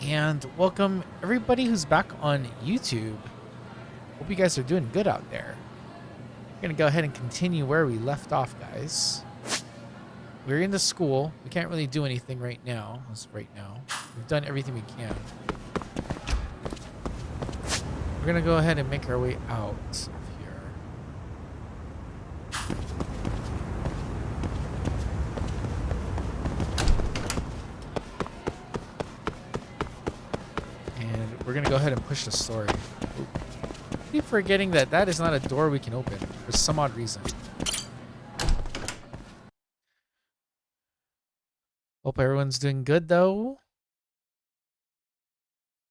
and welcome everybody who's back on YouTube. Hope you guys are doing good out there. We're gonna go ahead and continue where we left off, guys. We're in the school. We can't really do anything right now. We've done everything we can. We're gonna go ahead and make our way out of here. And we're gonna go ahead and push the story. Ooh. I keep forgetting that that is not a door we can open for some odd reason. Hope everyone's doing good though.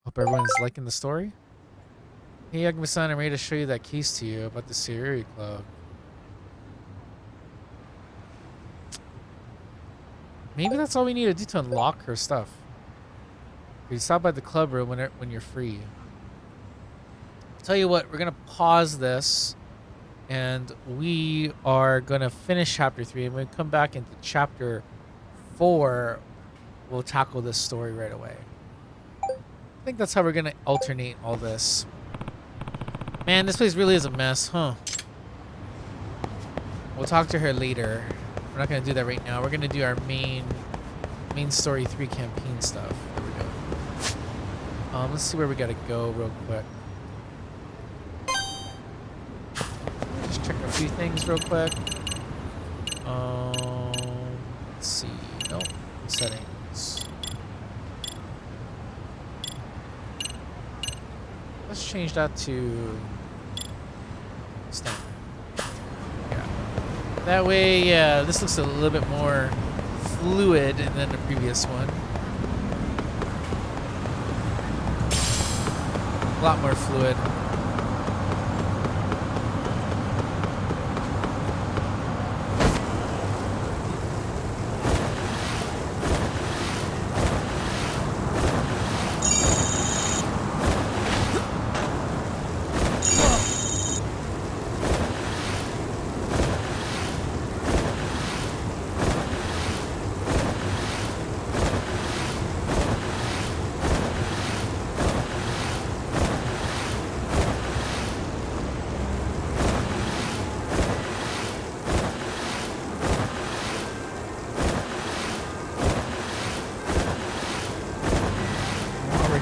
Hope everyone's liking the story. Hey Yagma-san, I'm ready to show you that case to you about the Sayuri Club. Maybe that's all we need to do to unlock her stuff. You stop by the club room when you're free. Tell you what, we're gonna pause this, and we are gonna finish chapter 3, and when we come back into chapter 4, we'll tackle this story right away. I think that's how we're gonna alternate all this. Man, this place really is a mess, huh? We'll talk to her later. We're not gonna do that right now. We're gonna do our main story 3 campaign stuff. There we go. Let's see where we gotta go real quick. Just check a few things real quick. Let's see. Nope. Settings. Let's change that to standard. Yeah. That way, yeah, this looks a little bit more fluid than the previous one. A lot more fluid.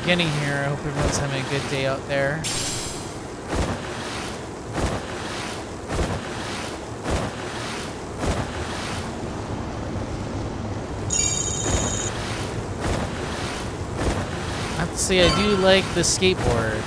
Getting here. I hope everyone's having a good day out there. I have to say, I do like the skateboard.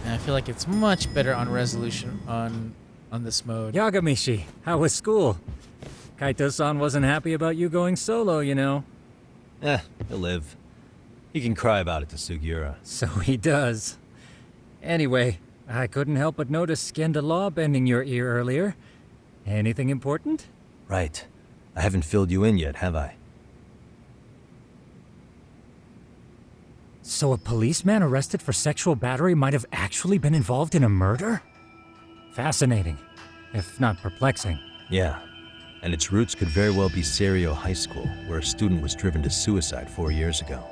I feel like it's much better on resolution on this mode. Yagamishi, how was school? Kaito-san wasn't happy about you going solo, you know. He'll live. He can cry about it to Sugiura. So he does. Anyway, I couldn't help but notice Skenda Law bending your ear earlier. Anything important? Right. I haven't filled you in yet, have I? So a policeman arrested for sexual battery might have actually been involved in a murder? Fascinating, if not perplexing. Yeah. And its roots could very well be Serio High School, where a student was driven to suicide 4 years ago.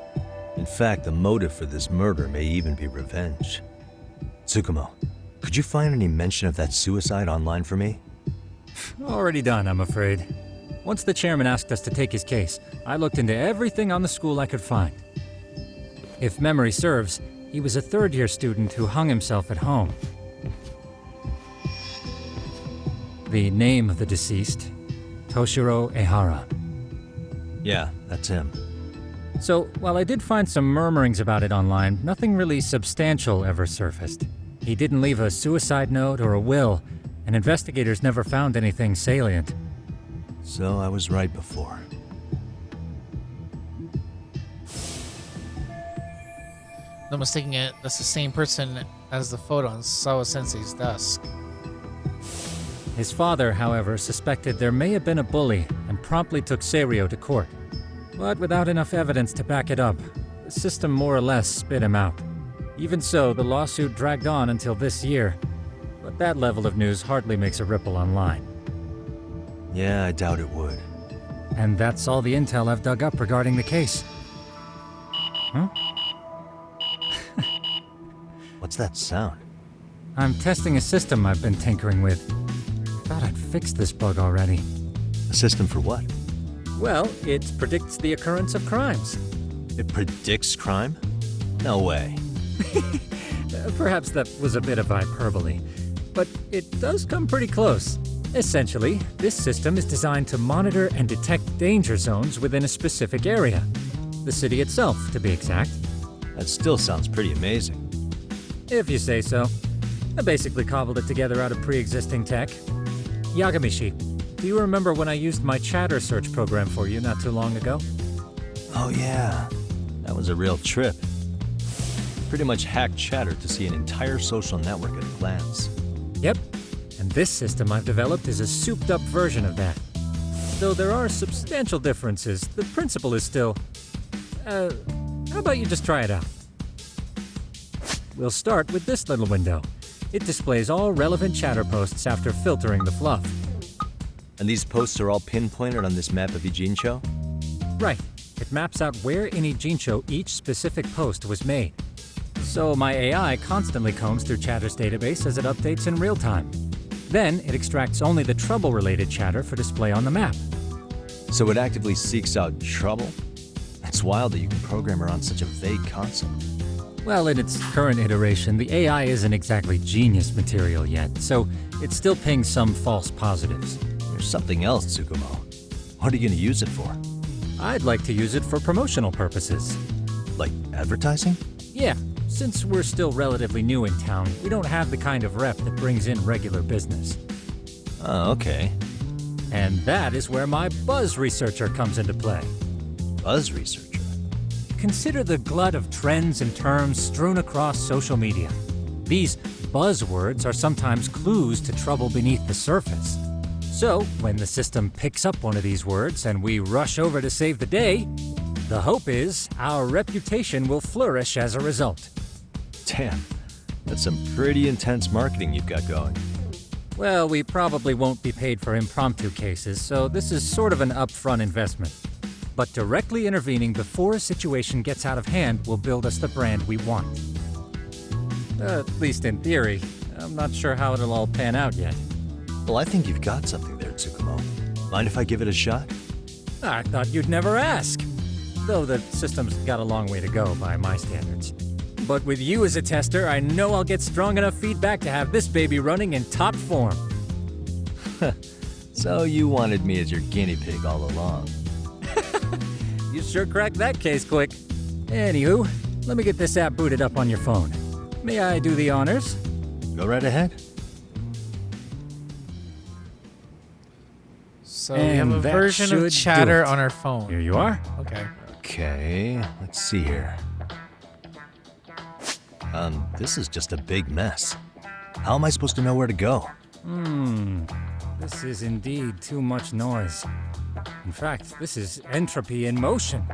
In fact, the motive for this murder may even be revenge. Tsukumo, could you find any mention of that suicide online for me? Already done, I'm afraid. Once the chairman asked us to take his case, I looked into everything on the school I could find. If memory serves, he was a third-year student who hung himself at home. The name of the deceased, Toshiro Ehara. Yeah, that's him. So, while I did find some murmurings about it online, nothing really substantial ever surfaced. He didn't leave a suicide note or a will, and investigators never found anything salient. So I was right before. No mistaking it, that's the same person as the photo on Sawa-sensei's desk. His father, however, suspected there may have been a bully and promptly took Serio to court. But without enough evidence to back it up, the system more or less spit him out. Even so, the lawsuit dragged on until this year. But that level of news hardly makes a ripple online. Yeah, I doubt it would. And that's all the intel I've dug up regarding the case. Huh? What's that sound? I'm testing a system I've been tinkering with. Thought I'd fixed this bug already. A system for what? Well, it predicts the occurrence of crimes. It predicts crime? No way. Perhaps that was a bit of hyperbole, but it does come pretty close. Essentially, this system is designed to monitor and detect danger zones within a specific area. The city itself, to be exact. That still sounds pretty amazing. If you say so. I basically cobbled it together out of pre-existing tech. Yagamishi, do you remember when I used my chatter search program for you not too long ago? Oh yeah, that was a real trip. Pretty much hacked Chatter to see an entire social network at a glance. Yep, and this system I've developed is a souped-up version of that. Though there are substantial differences, the principle is still... how about you just try it out? We'll start with this little window. It displays all relevant chatter posts after filtering the fluff. And these posts are all pinpointed on this map of Ijincho? Right. It maps out where in Ijincho each specific post was made. So my AI constantly combs through Chatter's database as it updates in real time. Then it extracts only the trouble-related chatter for display on the map. So it actively seeks out trouble? It's wild that you can program around such a vague concept. Well, in its current iteration, the AI isn't exactly genius material yet, so it still pings some false positives. There's something else, Tsukumo. What are you going to use it for? I'd like to use it for promotional purposes. Like advertising? Yeah, since we're still relatively new in town, we don't have the kind of rep that brings in regular business. Oh, okay. And that is where my buzz researcher comes into play. Buzz researcher? Consider the glut of trends and terms strewn across social media. These buzzwords are sometimes clues to trouble beneath the surface. So, when the system picks up one of these words and we rush over to save the day, the hope is our reputation will flourish as a result. Damn, that's some pretty intense marketing you've got going. Well, we probably won't be paid for impromptu cases, so this is sort of an upfront investment. But directly intervening before a situation gets out of hand will build us the brand we want. At least in theory. I'm not sure how it'll all pan out yet. Well, I think you've got something there, Tsukumo. Mind if I give it a shot? I thought you'd never ask. Though the system's got a long way to go by my standards. But with you as a tester, I know I'll get strong enough feedback to have this baby running in top form. So you wanted me as your guinea pig all along. You sure cracked that case quick. Anywho, let me get this app booted up on your phone. May I do the honors? Go right ahead. So we have a And that version should of do Chatter it. on our phone. Here you are. Okay. Okay, let's see here. This is just a big mess. How am I supposed to know where to go? This is indeed too much noise. In fact, this is entropy in motion.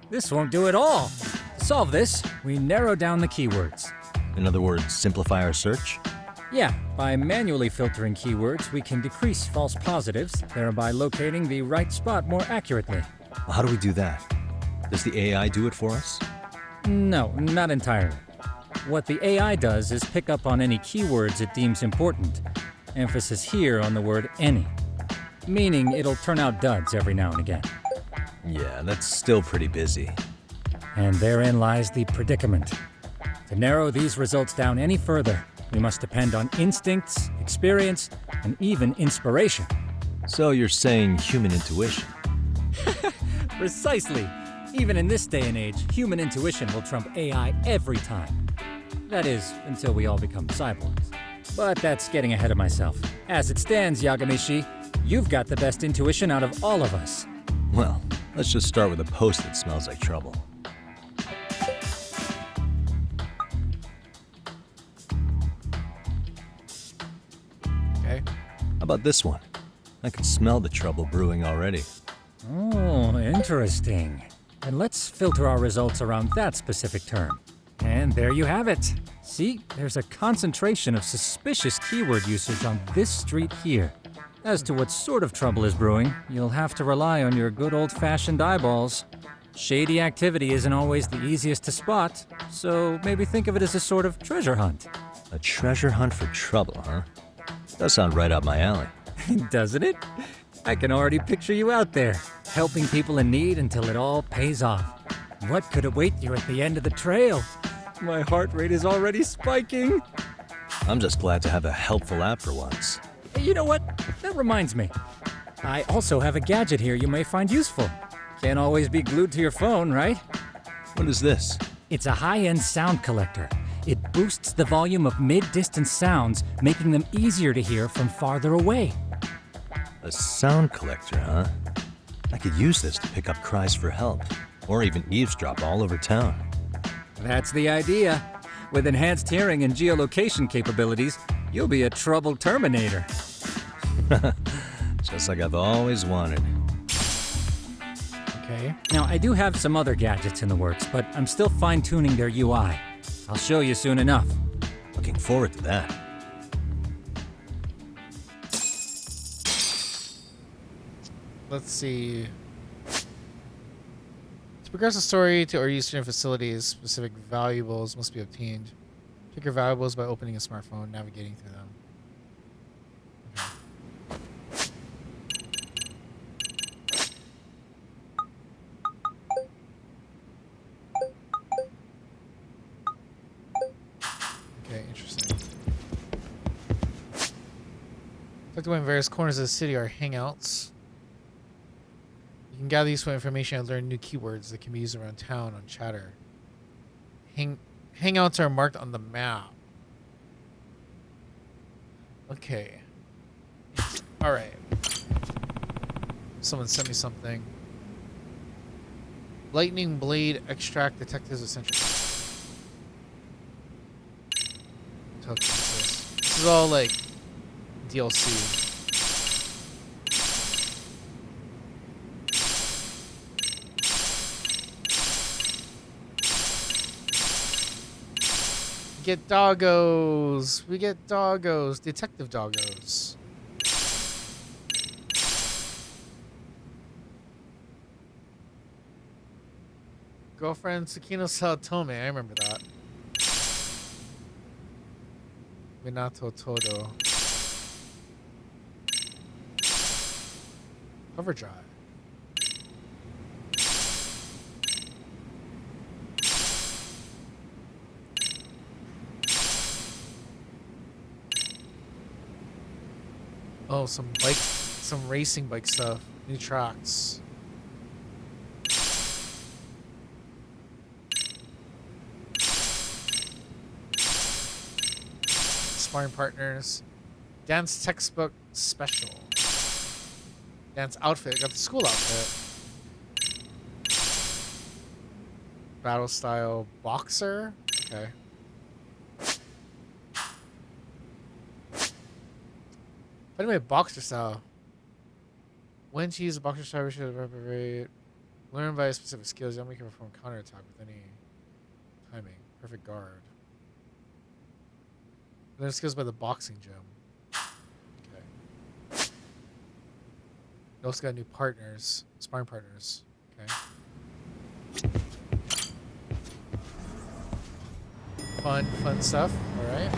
This won't do it all. To solve this, we narrow down the keywords. In other words, simplify our search? Yeah, by manually filtering keywords, we can decrease false positives, thereby locating the right spot more accurately. Well, how do we do that? Does the AI do it for us? No, not entirely. What the AI does is pick up on any keywords it deems important. Emphasis here on the word any. Meaning it'll turn out duds every now and again. Yeah, that's still pretty busy. And therein lies the predicament. To narrow these results down any further, we must depend on instincts, experience, and even inspiration. So you're saying human intuition? Precisely. Even in this day and age, human intuition will trump AI every time. That is, until we all become cyborgs. But that's getting ahead of myself. As it stands, Yagamishi, you've got the best intuition out of all of us. Well, let's just start with a post that smells like trouble. Okay. How about this one? I can smell the trouble brewing already. Oh, interesting. And let's filter our results around that specific term. And And there you have it. See, there's a concentration of suspicious keyword usage on this street here. As to what sort of trouble is brewing, you'll have to rely on your good old-fashioned eyeballs. Shady activity isn't always the easiest to spot, so maybe think of it as a sort of treasure hunt. A treasure hunt for trouble, huh? Does sound right up my alley. Doesn't it? I can already picture you out there, helping people in need until it all pays off. What could await you at the end of the trail? My heart rate is already spiking. I'm just glad to have a helpful app for once. Hey, you know what? That reminds me. I also have a gadget here you may find useful. Can't always be glued to your phone, right? What is this? It's a high-end sound collector. It boosts the volume of mid-distance sounds, making them easier to hear from farther away. A sound collector, huh? I could use this to pick up cries for help, or even eavesdrop all over town. That's the idea. With enhanced hearing and geolocation capabilities, you'll be a trouble terminator. Just like I've always wanted. Okay. Now, I do have some other gadgets in the works, but I'm still fine-tuning their UI. I'll show you soon enough. Looking forward to that. Let's see. To progress a story to or use certain facilities, specific valuables must be obtained. Pick your valuables by opening a smartphone, navigating through them. Okay, interesting. Tucked away in various corners of the city are hangouts. You can gather useful information and learn new keywords that can be used around town on chatter. Hangouts are marked on the map. Okay. Alright. Someone sent me something. Lightning Blade Extract Detectives Essential. This is all like DLC. Get doggos. We get doggos. Detective doggos. Girlfriend Tsukino Saotome. I remember that. Minato Todo. Cover drive. Oh, some racing bike stuff. New tracks. Sparring partners. Dance textbook special. Dance outfit. Got the school outfit. Battle style boxer. Okay. Anyway, boxer style. When to use a boxer style, we should reparate. Learn by specific skills. Young, we can perform counterattack with any timing. Perfect guard. Learn skills by the boxing gym. Okay. We also got new partners, sparring partners. Okay. Fun stuff. All right.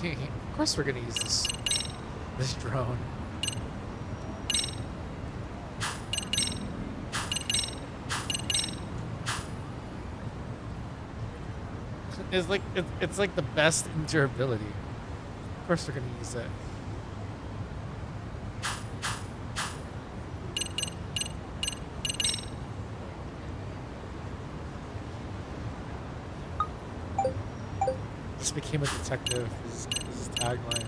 Of course we're gonna use this drone. It's like the best in durability. Of course we're gonna use it. Just became a detective. This is tagline.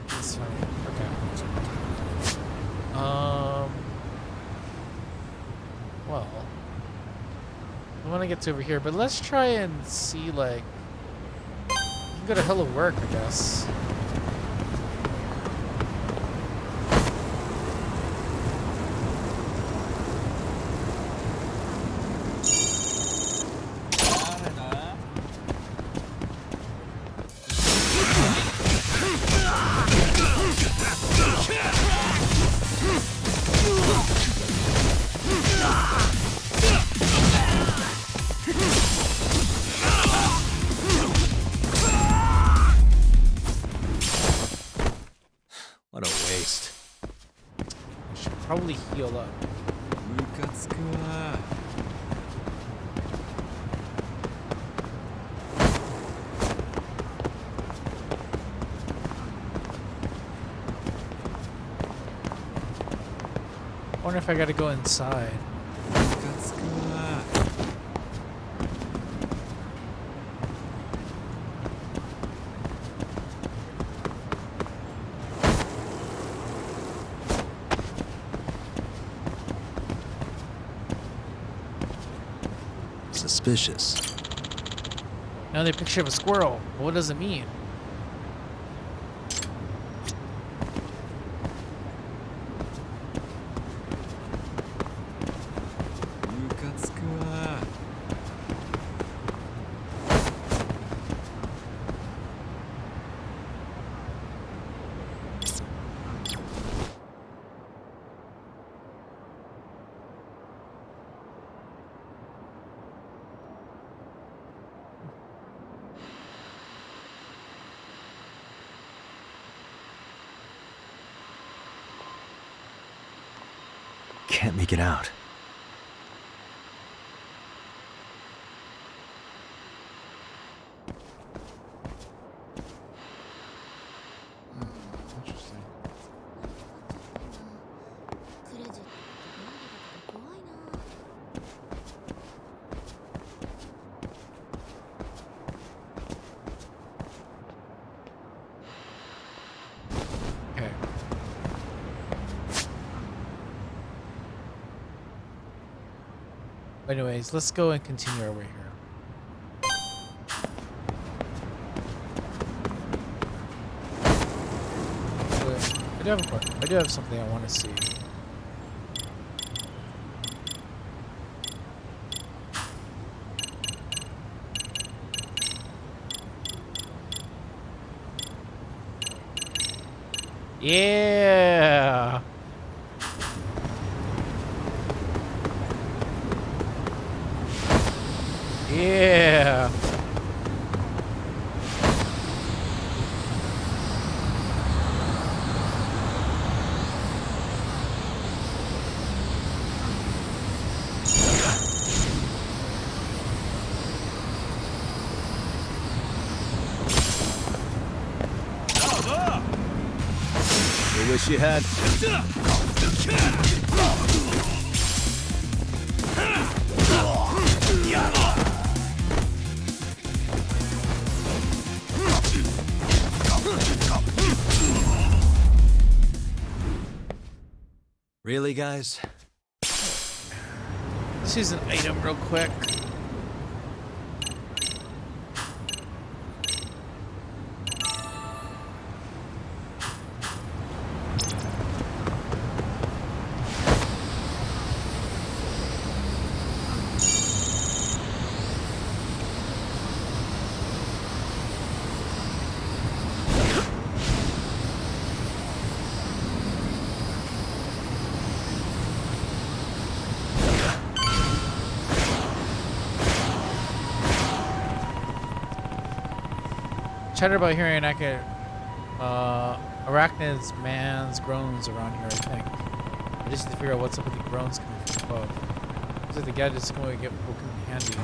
That's funny. Okay. Well, I want to get to over here, but let's try and see, like, you can go to Hello Work, I guess. What a waste. I should probably heal up. I wonder if I gotta go inside. Suspicious. Another picture of a squirrel. What does it mean? Can't make it out. Interesting. Okay. Anyways, let's go and continue our way here. I do have a question. I do have something I want to see. Yeah. Yeah. We wish you had. Really, guys? Let's use an item real quick. Chatter about hearing arachnids, man's groans around here, I think. I just need to figure out what's up with the groans coming from above. Looks like the gadget's just going to get broken handy.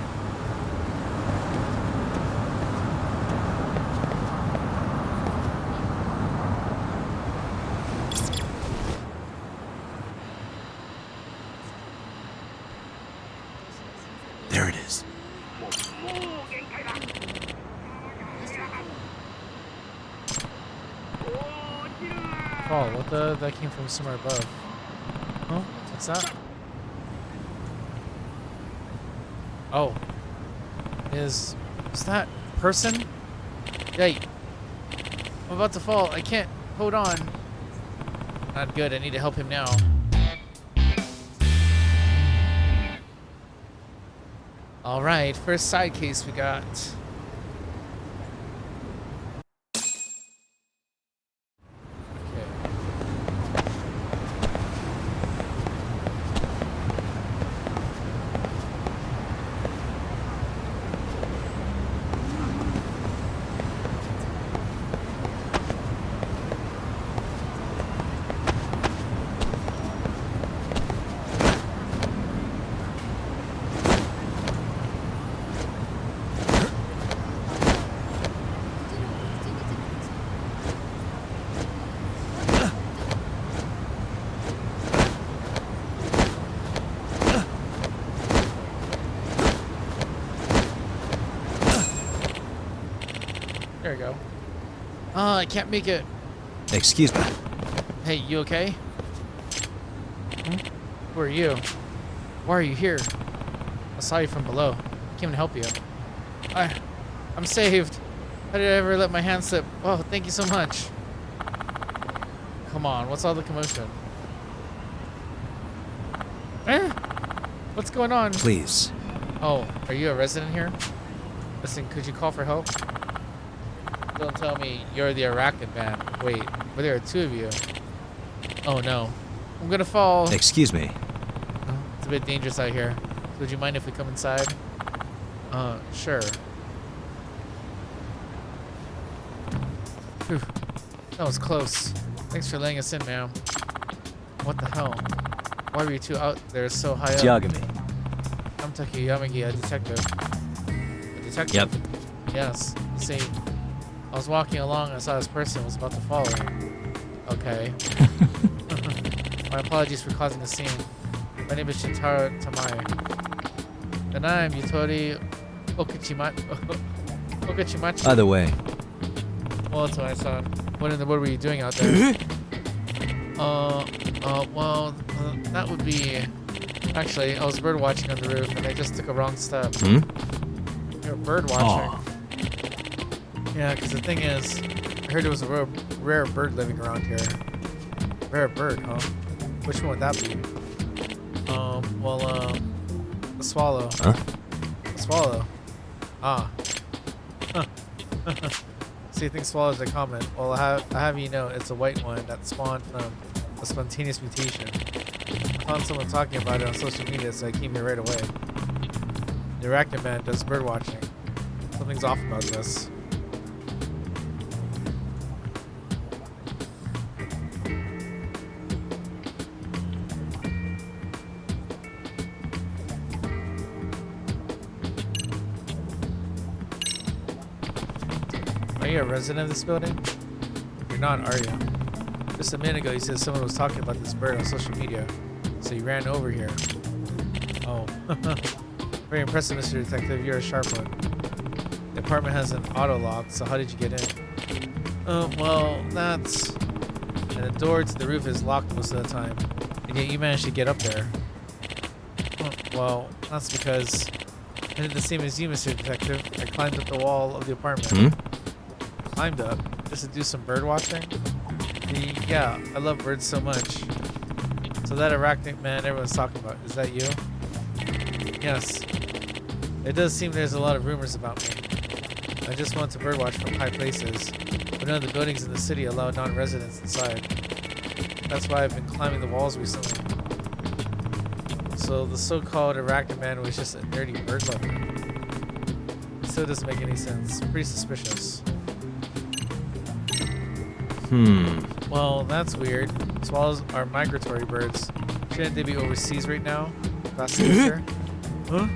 There it is. Oh, what the? That came from somewhere above. Huh? What's that? Oh. Is that person? Hey. I'm about to fall. I can't. Hold on. Not good. I need to help him now. All right. First side case we got. There we go. I can't make it. Excuse me. Hey, you okay? Who are you? Why are you here? I saw you from below. I came to help you. I'm saved. How did I ever let my hand slip? Oh, thank you so much. Come on, what's all the commotion? Eh? What's going on? Please. Oh, are you a resident here? Listen, could you call for help? Don't tell me you're the arachnid man. Wait, but there are two of you. Oh no. I'm gonna fall. Excuse me. It's a bit dangerous out here. Would you mind if we come inside? Sure. Phew. That was close. Thanks for letting us in, ma'am. What the hell? Why were you two out there so high up? Judgement. I'm Takayamagi, a detective. A detective? Yep. Yes. You see, I was walking along and I saw this person was about to follow. Okay. My apologies for causing the scene. My name is Shintaro Tamae. And I am Yutori Okachimachi. Either way. Well, that's what I saw. What in the world were you doing out there? Well, that would be... Actually, I was bird watching on the roof and I just took a wrong step. You're bird watching? Aw. Yeah, because the thing is, I heard there was a rare bird living around here. Rare bird, huh? Which one would that be? The swallow. Huh? The swallow. Ah. So you think swallows are common? Well, I have you know, it's a white one that spawned from a spontaneous mutation. I found someone talking about it on social media, so I came here right away. The arachnid man does bird watching. Something's off about this. Are you a resident of this building? You're not, are you? Just a minute ago, you said someone was talking about this bird on social media, so you ran over here. Oh. Very impressive, Mr. Detective. You're a sharp one. The apartment has an auto lock, so how did you get in? Well, that's... And the door to the roof is locked most of the time, and yet you managed to get up there. Well, that's because I did the same as you, Mr. Detective. I climbed up the wall of the apartment. Climbed up just to do some bird watching. Yeah, I love birds so much. So that arachnid man everyone's talking about, is that you? Yes. It does seem there's a lot of rumors about me. I just want to birdwatch from high places, but none of the buildings in the city allow non-residents inside. That's why I've been climbing the walls recently. So the so-called arachnid man was just a nerdy bird lover. It still doesn't make any sense. Pretty suspicious. Well, that's weird. Swallows are migratory birds. Shouldn't they be overseas right now? Last semester? Huh?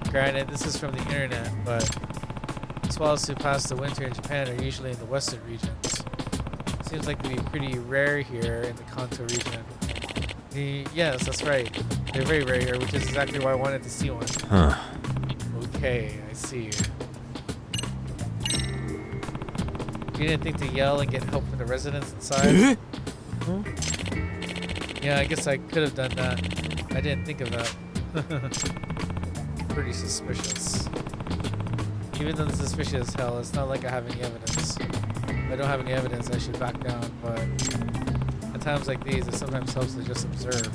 Granted, this is from the internet, but swallows who pass the winter in Japan are usually in the western regions. Seems like they'd be pretty rare here in the Kanto region. Yes, that's right. They're very rare here, which is exactly why I wanted to see one. Huh. Okay, I see. You didn't think to yell and get help from the residents inside? Yeah, I guess I could have done that. I didn't think of that. Pretty suspicious. Even though this is suspicious as hell, it's not like I have any evidence. If I don't have any evidence, I should back down, but at times like these, it sometimes helps to just observe.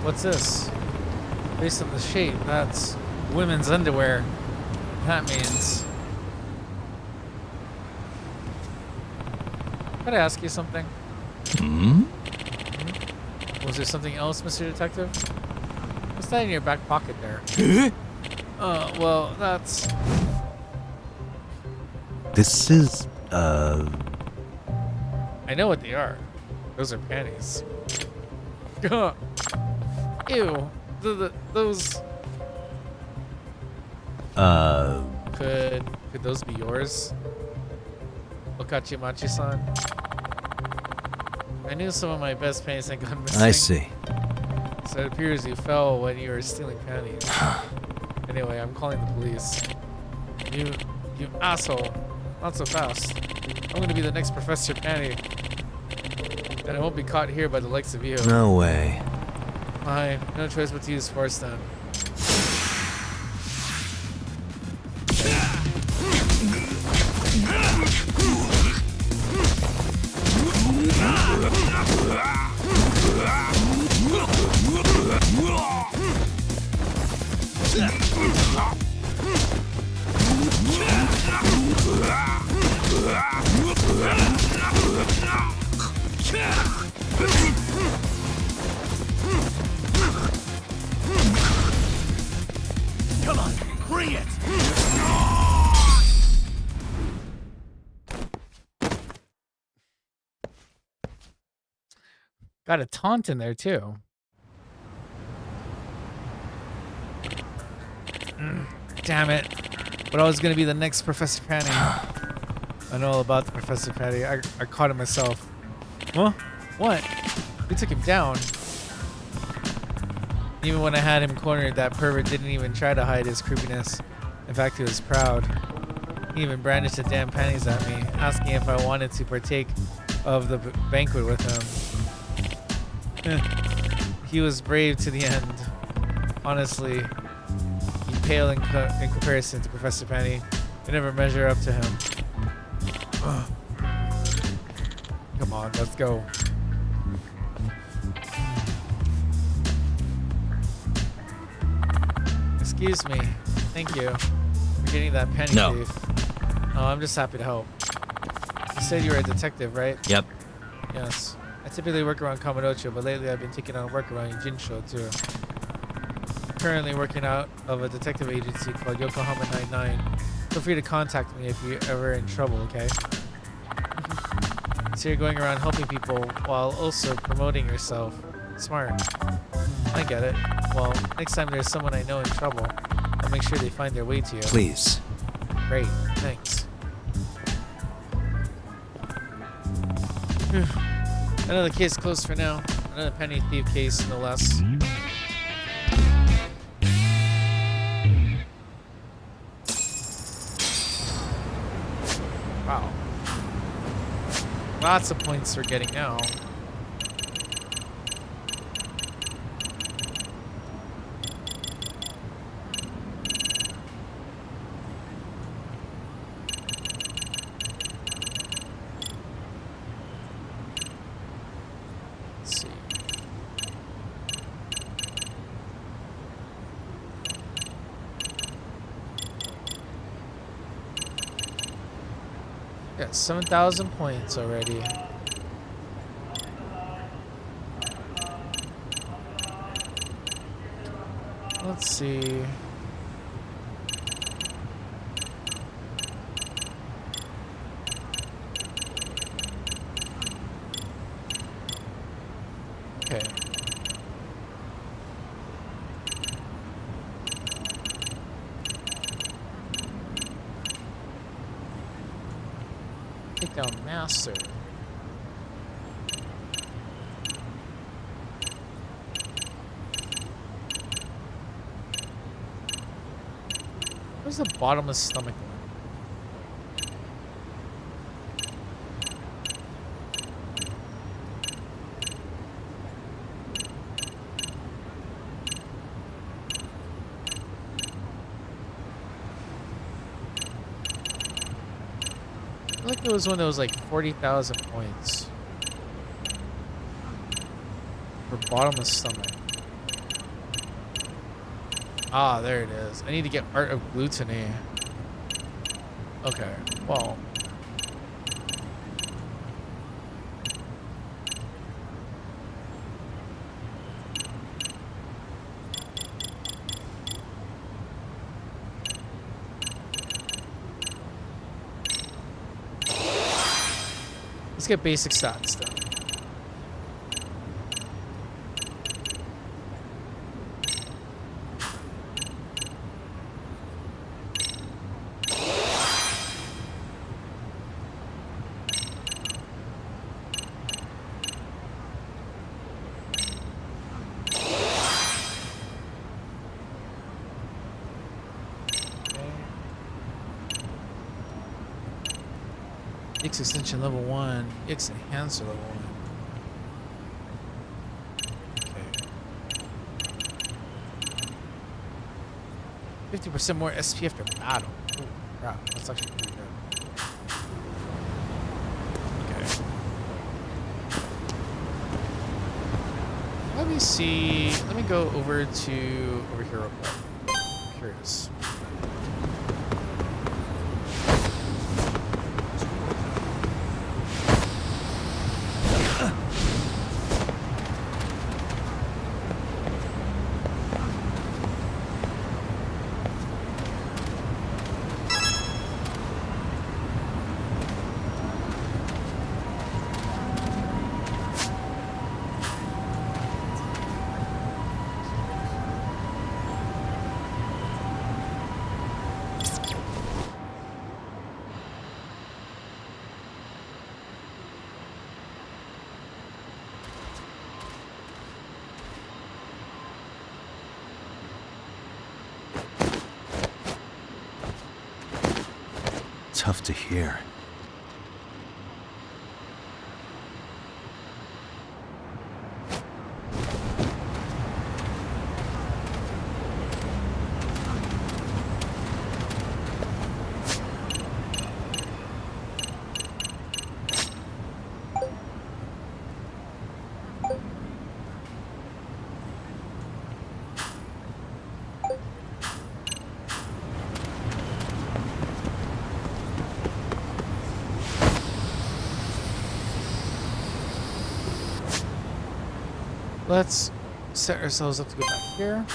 What's this? Based on the shape, that's women's underwear. That means... Can I ask you something? Hmm? Was there something else, Mr. Detective? What's that in your back pocket there? Well, that's... This is, I know what they are. Those are panties. Ew. Those... Could those be yours? Okachimachi-san? I knew some of my best panties had gone missing. I see. So it appears you fell when you were stealing panties. Anyway, I'm calling the police. You asshole. Not so fast. I'm gonna be the next Professor Panty. And I won't be caught here by the likes of you. No way. Fine. No choice but to use force then. Come on, bring it! Got a taunt in there too. Damn it. But I was gonna be the next Professor Panty. I know all about the Professor Panty. I caught it myself. Huh? What? We took him down. Even when I had him cornered, that pervert didn't even try to hide his creepiness. In fact, he was proud. He even brandished the damn panties at me, asking if I wanted to partake of the banquet with him. He was brave to the end. Honestly, you pale in comparison to Professor Panty. You never measure up to him. Come on, let's go. Excuse me. Thank you for getting that penny thief. Oh, I'm just happy to help. You said you were a detective, right? Yep. Yes. I typically work around Kamurocho, but lately I've been taking on work around Jinsho too. I'm currently working out of a detective agency called Yokohama 99. Feel free to contact me if you're ever in trouble, okay? So you're going around helping people while also promoting yourself. Smart. I get it. Well, next time there's someone I know in trouble, I'll make sure they find their way to you. Please. Great. Thanks. Another case closed for now. Another penny thief case, no less. Wow. Lots of points we're getting now. Let's see. Got 7,000 points already. Let's see. Okay. Take down master. Where's the bottomless stomach one? I feel like there was one that was like 40,000 points for bottomless stomach. Ah, there it is. I need to get Art of Gluttony. Okay, well. Let's get basic stats then. X extension level 1, X enhancer level 1. Okay. 50% more SP after battle. Oh crap, that's actually pretty good. Okay. Let me see. Let me go over here real quick. I'm curious. Tough to hear. Let's set ourselves up to go back here.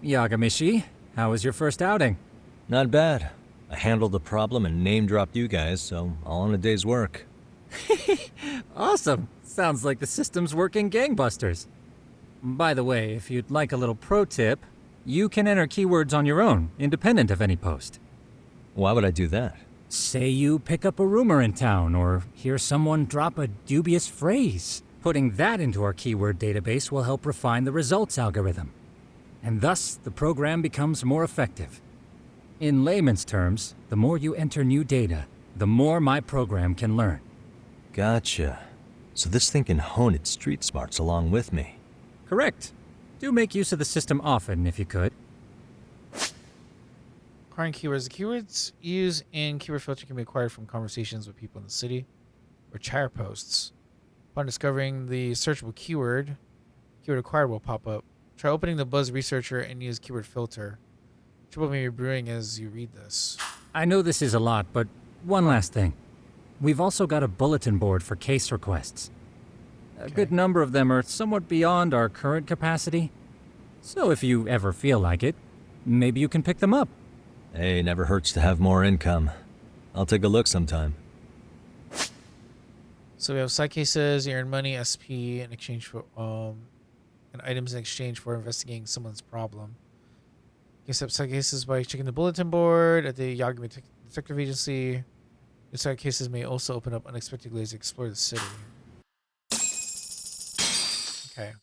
Yagamishi, how was your first outing? Not bad. I handled the problem and name-dropped you guys, so all in a day's work. Awesome. Sounds like the system's working gangbusters. By the way, if you'd like a little pro tip, you can enter keywords on your own, independent of any post. Why would I do that? Say you pick up a rumor in town or hear someone drop a dubious phrase. Putting that into our keyword database will help refine the results algorithm. And thus, the program becomes more effective. In layman's terms, the more you enter new data, the more my program can learn. Gotcha. So this thing can hone its street smarts along with me. Correct. Do make use of the system often if you could. Acquiring keywords. The keywords used in keyword filter can be acquired from conversations with people in the city. or chair posts. Upon discovering the searchable keyword acquired will pop up. Try opening the Buzz Researcher and use keyword filter. Trouble may be brewing as you read this. I know this is a lot, but one last thing. We've also got a bulletin board for case requests. A good number of them are somewhat beyond our current capacity. So if you ever feel like it, maybe you can pick them up. Hey, never hurts to have more income. I'll take a look sometime. So we have side cases, you earn money, SP, in exchange for and items in exchange for investigating someone's problem. You can set up side cases by checking the bulletin board at the Yagami Detective Agency. Your side cases may also open up unexpectedly as you explore the city. Okay.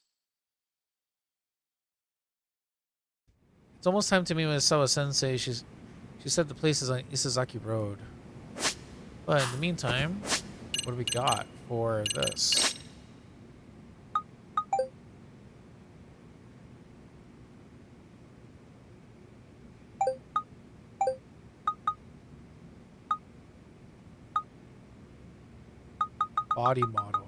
It's almost time to meet with Sawa Sensei. She said the place is on Isazaki Road. But in the meantime, what do we got for this? Body model.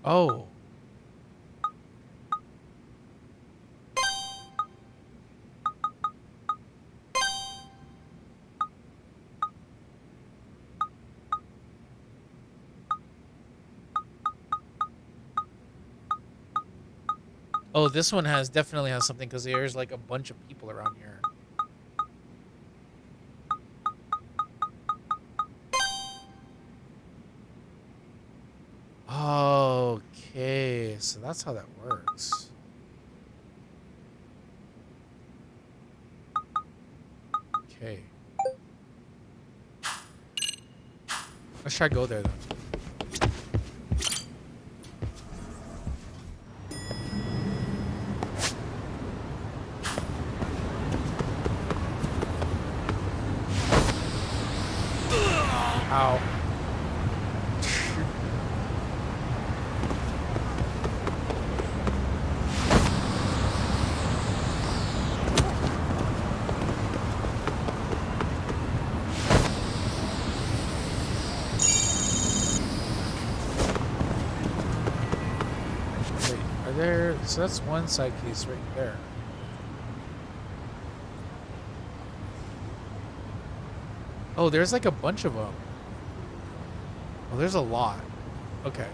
Oh. Oh, this one definitely has something because there's like a bunch of people around here. Okay, so that's how that works. Okay. Let's try to go there then. Ow. Wait, are there... So that's one side case right there. Oh, there's like a bunch of them. Oh, there's a lot. Okay.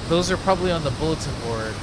Those are probably on the bulletin board.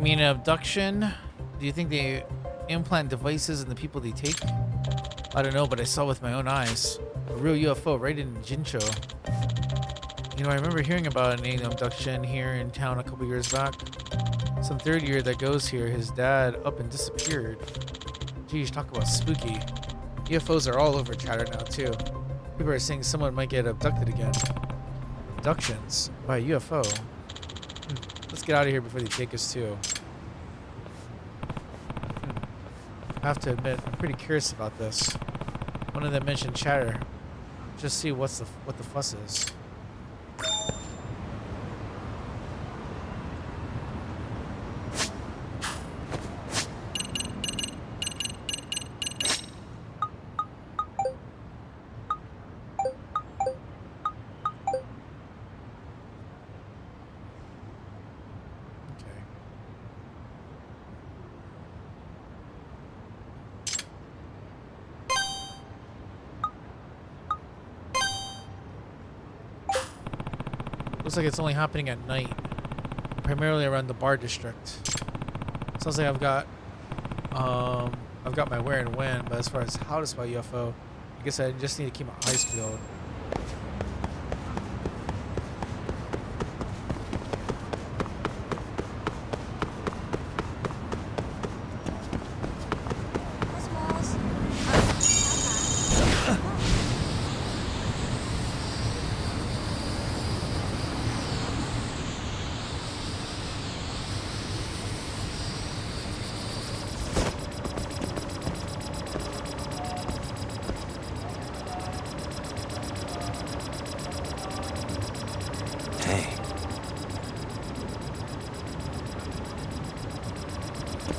You mean abduction? Do you think they implant devices in the people they take? I don't know, but I saw with my own eyes. A real UFO right in Jincho. You know, I remember hearing about an alien abduction here in town a couple years back. Some third year that goes here, his dad up and disappeared. Geez, talk about spooky. UFOs are all over chatter now too. People are saying someone might get abducted again. Abductions by a UFO. Let's get out of here before they take us too. I have to admit, I'm pretty curious about this. One of them mentioned chatter. Just see what the fuss is. Looks like it's only happening at night, primarily around the bar district. Sounds like I've got my where and when, but as far as how to spell UFO, I guess I just need to keep my eyes peeled.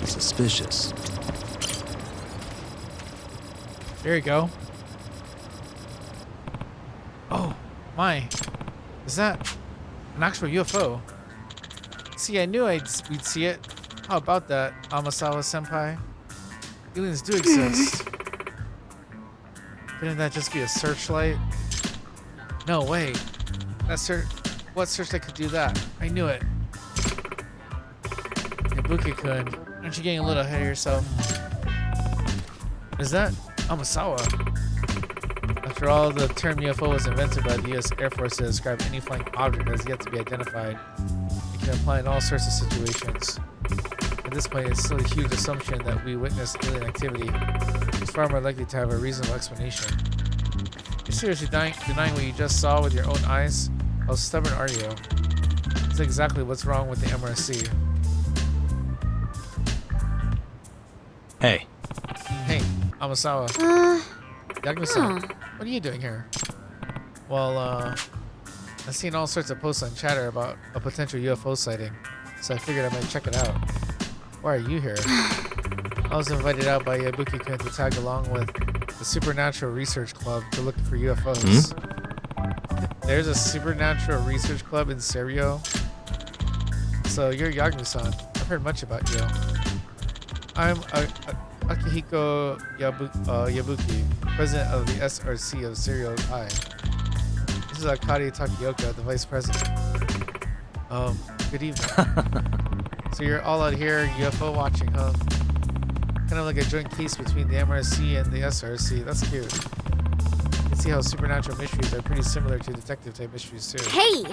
Suspicious. There you go. Oh, my. Is that an actual UFO? See, I knew we'd see it. How about that, Amasawa-senpai? Aliens do exist. Couldn't that just be a searchlight? No, wait. What searchlight could do that? I knew it. Ibuki-kun, aren't you getting a little ahead of yourself? Is that Amasawa? After all, the term UFO was invented by the U.S. Air Force to describe any flying object that has yet to be identified. It can apply in all sorts of situations. At this point, it's still a huge assumption that we witnessed alien activity. It's far more likely to have a reasonable explanation. You're seriously denying what you just saw with your own eyes? How stubborn are you? That's exactly what's wrong with the MRC. Hey. Hey, Amasawa. Yagami-san, what are you doing here? Well, I've seen all sorts of posts on Chatter about a potential UFO sighting, so I figured I might check it out. Why are you here? I was invited out by Ibuki-kun to tag along with the Supernatural Research Club to look for UFOs. There's a Supernatural Research Club in Serio? So you're Yagami-san. I've heard much about you. I'm Akihiko Yabuki, president of the SRC of Serial I. This is Akari Takioka, the vice president. Good evening. So you're all out here UFO watching, huh? Kind of like a joint case between the MRC and the SRC. That's cute. You can see how supernatural mysteries are pretty similar to detective type mysteries too. Hey!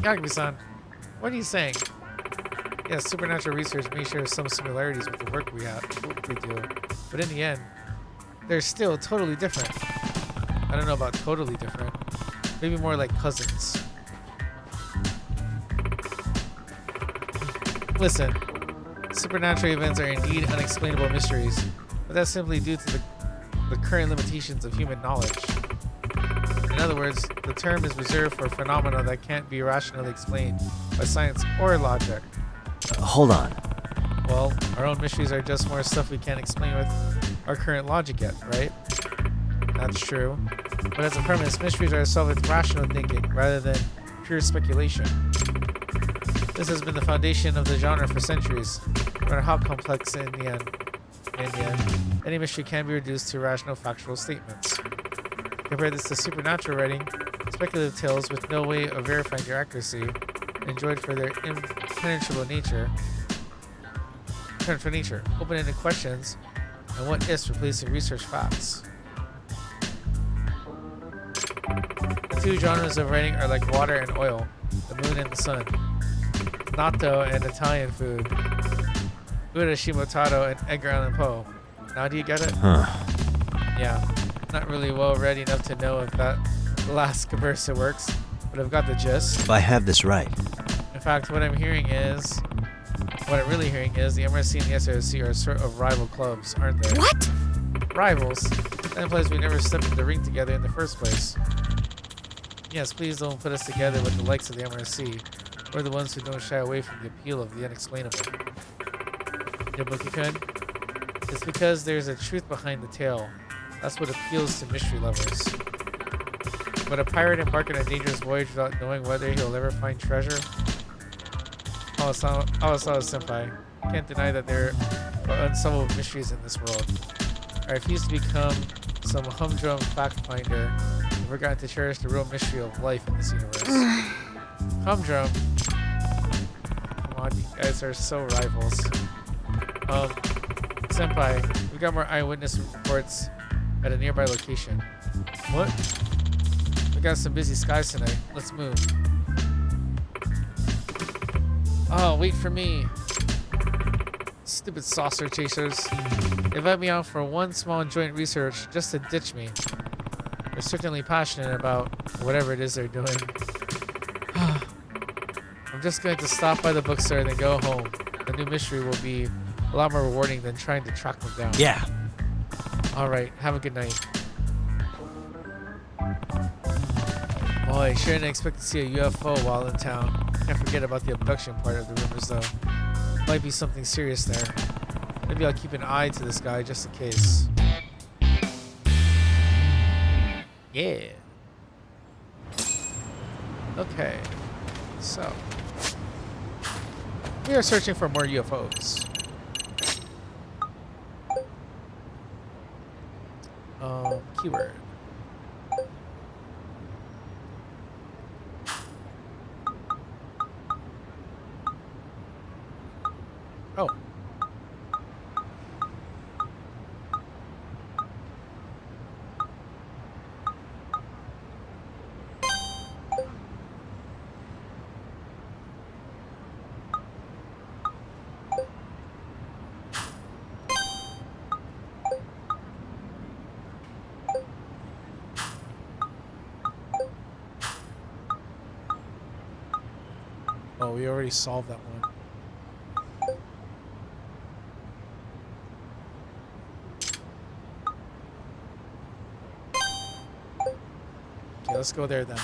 Yagami-san, what are you saying? Yes, supernatural research may share some similarities with the work we do, but in the end, they're still totally different. I don't know about totally different. Maybe more like cousins. Listen, supernatural events are indeed unexplainable mysteries, but that's simply due to the current limitations of human knowledge. In other words, the term is reserved for phenomena that can't be rationally explained by science or logic. Hold on. Well, our own mysteries are just more stuff we can't explain with our current logic yet, right? That's true. But as a premise, mysteries are solved with rational thinking rather than pure speculation. This has been the foundation of the genre for centuries, no matter how complex in the end. Any mystery can be reduced to rational factual statements. Compare this to supernatural writing, speculative tales with no way of verifying their accuracy, enjoyed for their impenetrable nature, open-ended questions, and what ifs replacing research facts. The two genres of writing are like water and oil, the moon and the sun, natto and Italian food, Buddha Shimotaro and Edgar Allan Poe. Now do you get it? Huh. Yeah, not really well read enough to know if that last comparison works, but I've got the gist. If I have this right, In fact, what I'm hearing is What I'm really hearing is the MRC and the SRC are sort of rival clubs, aren't they? What? Rivals? That implies we never stepped in the ring together in the first place. Yes, please don't put us together with the likes of the MRC. We're the ones who don't shy away from the appeal of the unexplainable. Yabuki-kun, it's because there's a truth behind the tale. That's what appeals to mystery lovers. Would a pirate embark on a dangerous voyage without knowing whether he'll ever find treasure? Senpai, can't deny that there are unsolvable mysteries in this world. I refuse to become some humdrum fact finder who forgot to cherish the real mystery of life in this universe. Humdrum? Come on, you guys are so rivals. Senpai, we got more eyewitness reports at a nearby location. What? We got some busy skies tonight. Let's move. Oh, wait for me. Stupid saucer chasers. They invite me out for one small joint research just to ditch me. They're certainly passionate about whatever it is they're doing. I'm just going to stop by the bookstore and then go home. The new mystery will be a lot more rewarding than trying to track them down. Yeah. Alright, have a good night. Boy, sure didn't expect to see a UFO while in town. Can't forget about the abduction part of the rumors though. Might be something serious there. Maybe I'll keep an eye to this guy just in case. Yeah. Okay. So. We are searching for more UFOs. Keyword. Oh. Oh, we already solved that one. Okay, let's go there then.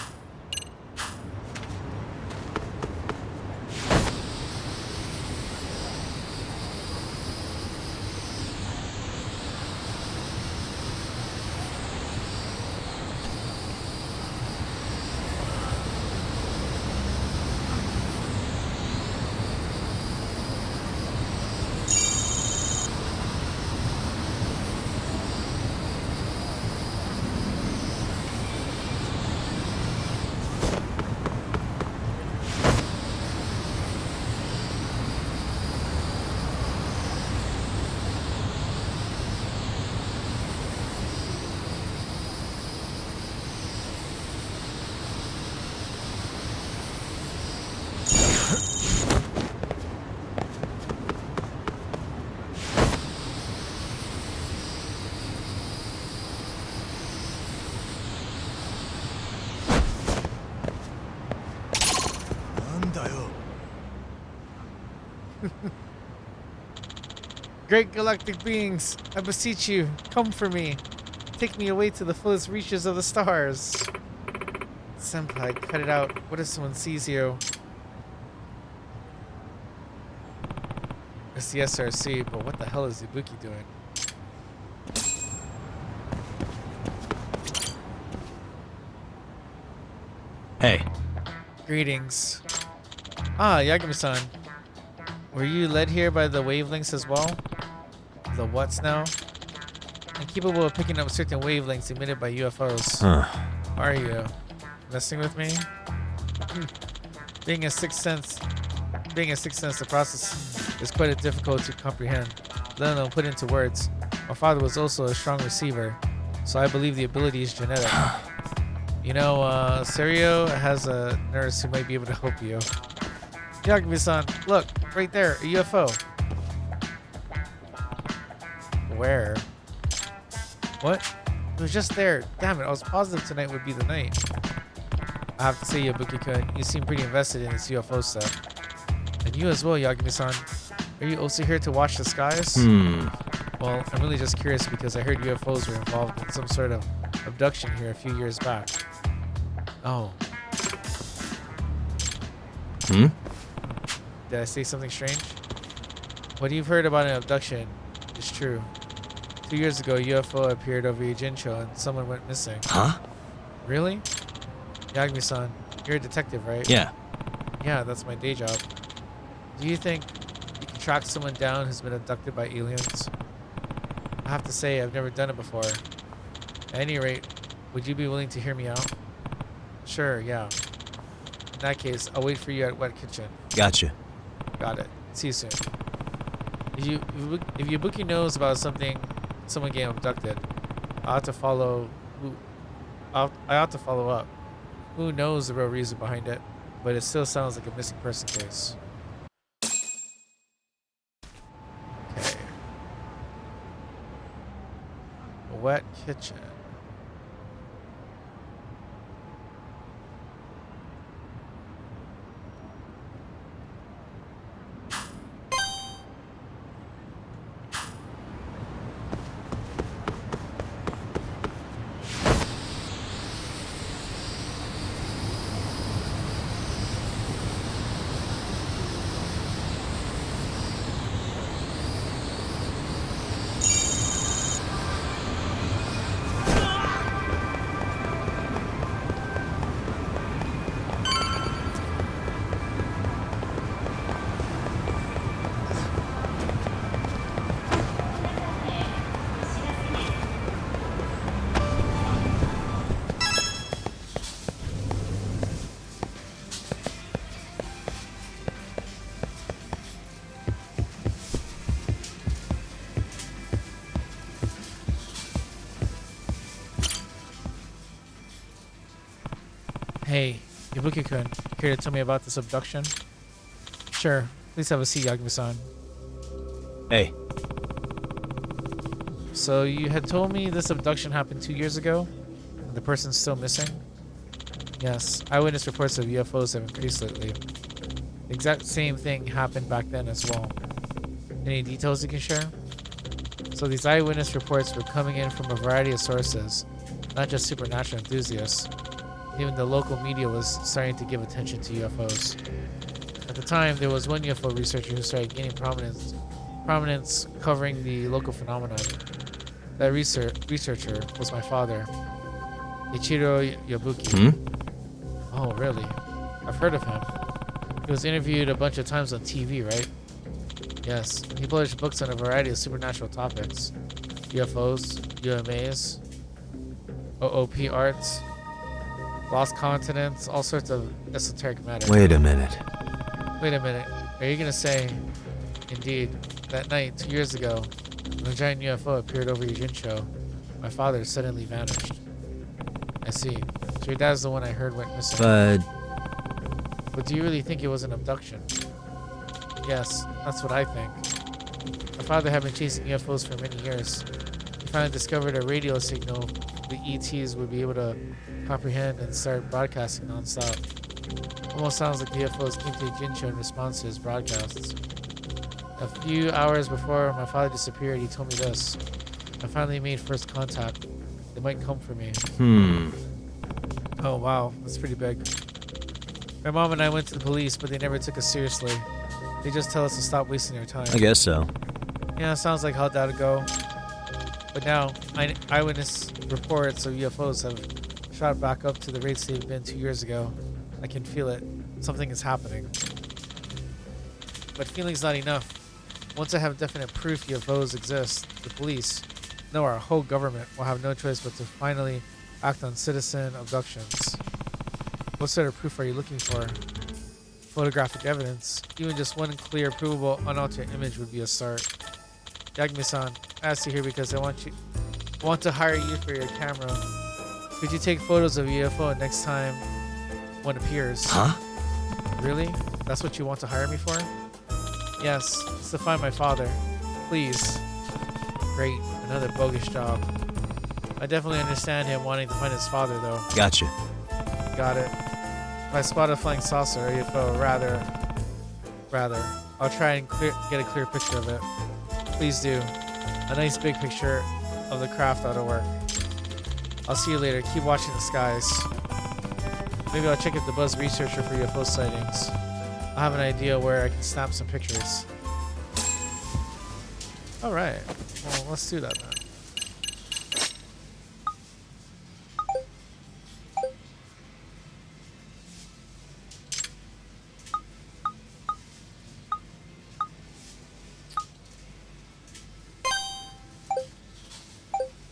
Great galactic beings, I beseech you, come for me. Take me away to the fullest reaches of the stars. Senpai, cut it out. What if someone sees you? It's the SRC, but what the hell is Ibuki doing? Hey. Greetings. Ah, Yagami-san. Were you led here by the wavelengths as well? The what's now? I'm capable of picking up certain wavelengths emitted by UFOs. Huh. Are you messing with me? Being a sixth sense, the process is quite difficult to comprehend, let alone put into words. My father was also a strong receiver, so I believe the ability is genetic. You know, Serio has a nurse who might be able to help you. Yagami-san, look, right there, a UFO. Where? What? It was just there. Damn it, I was positive tonight would be the night. I have to say, Yabuki-kun, you seem pretty invested in this UFO stuff. And you as well, Yagami-san. Are you also here to watch the skies? Well, I'm really just curious because I heard UFOs were involved in some sort of abduction here a few years back. Oh. Did I say something strange? What you've heard about an abduction is true. 2 years ago, a UFO appeared over Yujincho and someone went missing. Huh? Really? Yagami-san, you're a detective, right? Yeah. Yeah, that's my day job. Do you think you can track someone down who's been abducted by aliens? I have to say, I've never done it before. At any rate, would you be willing to hear me out? Sure, yeah. In that case, I'll wait for you at Wet Kitchen. Gotcha. Got it. See you soon. If Yabuki knows about someone getting abducted, I ought to follow up. Who knows the real reason behind it, but it still sounds like a missing person case. Okay. Wet Kitchen. Hey, Yabuki-kun, here to tell me about this abduction? Sure, please have a seat, Yagami-san. Hey. So you had told me this abduction happened 2 years ago? And the person's still missing? Yes, eyewitness reports of UFOs have increased lately. The exact same thing happened back then as well. Any details you can share? So these eyewitness reports were coming in from a variety of sources, not just supernatural enthusiasts. Even the local media was starting to give attention to UFOs. At the time, there was one UFO researcher who started gaining prominence covering the local phenomenon. That researcher was my father, Ichiro Yabuki. Oh, really? I've heard of him. He was interviewed a bunch of times on TV, right? Yes, he published books on a variety of supernatural topics. UFOs, UMAs, OOP arts, lost continents, all sorts of esoteric matter. Wait a minute. Wait a minute. Are you going to say, indeed, that night 2 years ago, when a giant UFO appeared over Yujincho, my father suddenly vanished? I see. So your dad's the one I heard went missing. But do you really think it was an abduction? Yes, that's what I think. My father had been chasing UFOs for many years. He finally discovered a radio signal the ETs would be able to comprehend and start broadcasting non-stop. Almost sounds like the UFOs came to Yujincho in response to his broadcasts. A few hours before my father disappeared, he told me this. I finally made first contact. They might come for me. Oh wow, that's pretty big. My mom and I went to the police, but they never took us seriously. They just tell us to stop wasting our time. I guess so. Yeah, sounds like how that'd go. But now, eyewitness reports of UFOs have shot back up to the rates they've been 2 years ago. I can feel it. Something is happening. But feeling's not enough. Once I have definite proof UFOs exist, the police, no, our whole government will have no choice but to finally act on citizen abductions. What sort of proof are you looking for? Photographic evidence. Even just one clear, provable, unaltered image would be a start. Yagami-san, I asked you here because I want to hire you for your camera. Could you take photos of UFO next time one appears? Huh? Really? That's what you want to hire me for? Yes, it's to find my father. Please. Great, another bogus job. I definitely understand him wanting to find his father, though. Gotcha. Got it. If I spot a flying saucer, or UFO, rather, rather. I'll try and get a clear picture of it. Please do. A nice big picture of the craft ought work. I'll see you later. Keep watching the skies. Maybe I'll check out the Buzz Researcher for UFO sightings. I'll have an idea where I can snap some pictures. Alright. Well, let's do that then.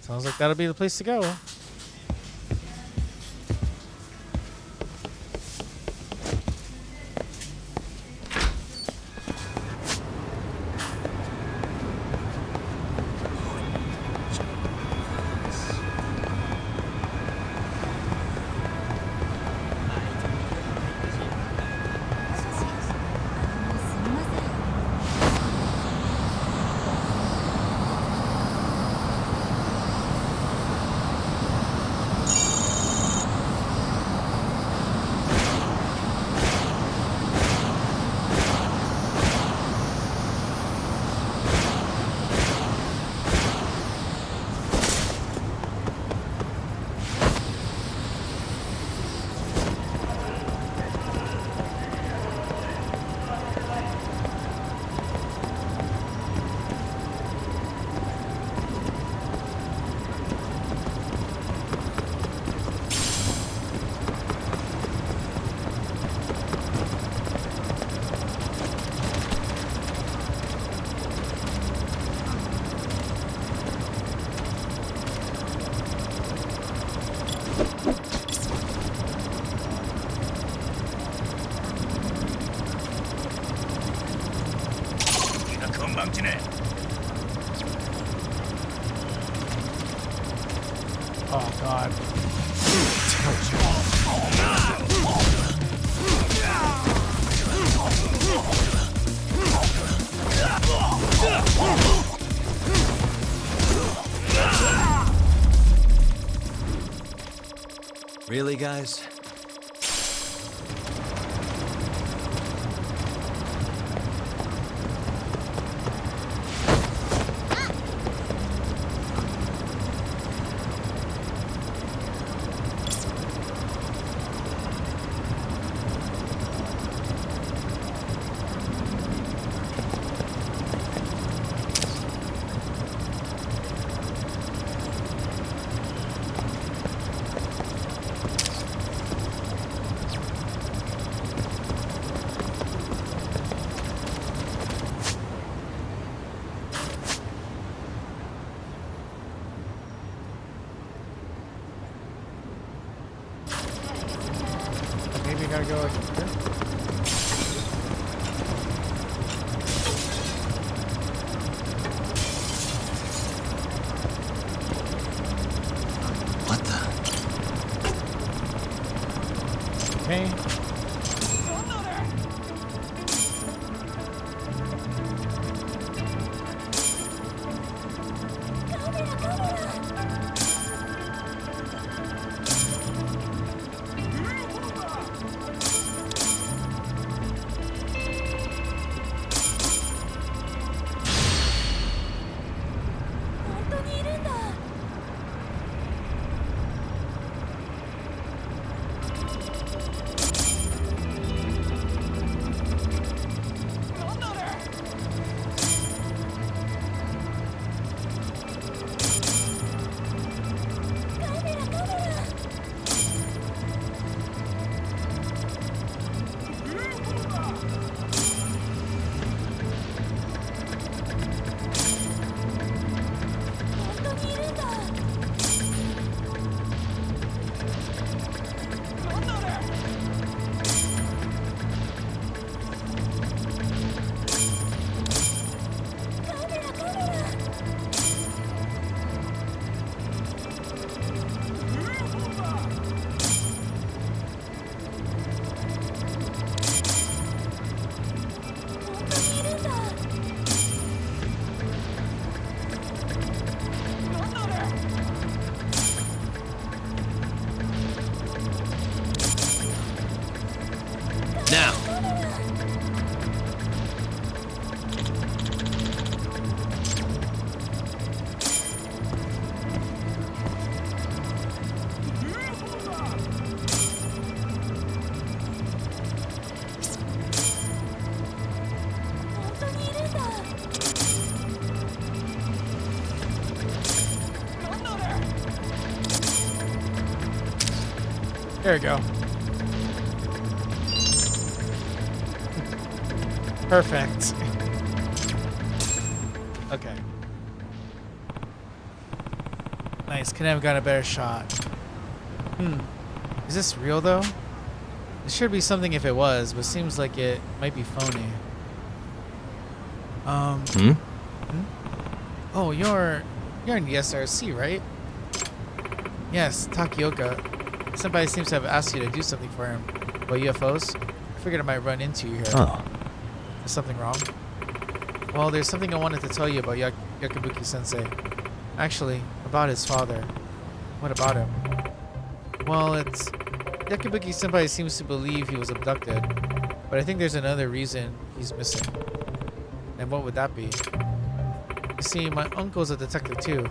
Sounds like that'll be the place to go. Oh god. Really, guys? There we go. Perfect. Okay. Nice. Couldn't have got a better shot. Is this real though? It should be something if it was, but seems like it might be phony. Oh, you're in the SRC, right? Yes, Takioka. Somebody seems to have asked you to do something for him. About UFOs? I figured I might run into you here. Oh. Is something wrong? Well, there's something I wanted to tell you about Yakibuki-sensei. Actually, about his father. What about him? Well, it's... Yakibuki-senpai seems to believe he was abducted, but I think there's another reason he's missing. And what would that be? You see, my uncle's a detective too.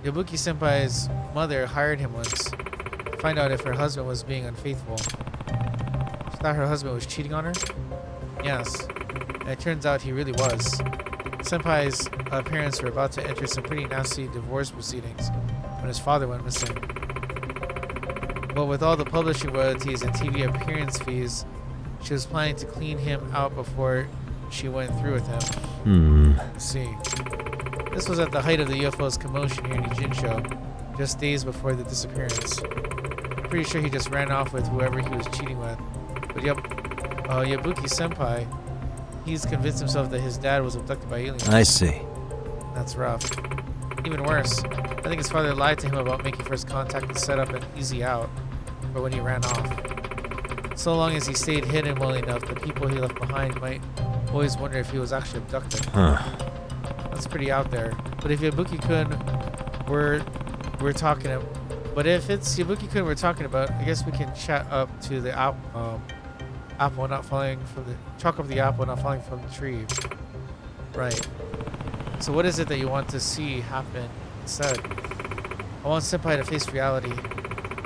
Yabuki-senpai's mother hired him once to find out if her husband was being unfaithful. She thought her husband was cheating on her? Yes, and it turns out he really was. Senpai's parents were about to enter some pretty nasty divorce proceedings when his father went missing. But with all the publishing royalties and TV appearance fees, she was planning to clean him out before she went through with him. Let's see. This was at the height of the UFO's commotion here in Ijincho, just days before the disappearance. I'm pretty sure he just ran off with whoever he was cheating with. But Yabuki-senpai, he's convinced himself that his dad was abducted by aliens. I see. That's rough. Even worse, I think his father lied to him about making first contact and set up an easy out for when he ran off. So long as he stayed hidden well enough, the people he left behind might always wonder if he was actually abducted. That's pretty out there. But if Yabuki-kun we're talking about, but if it's Yabuki-kun we're talking about, I guess we can chat up to the apple not falling from the chalk up the apple not falling from the tree. Right. So what is it that you want to see happen instead? I want Senpai to face reality.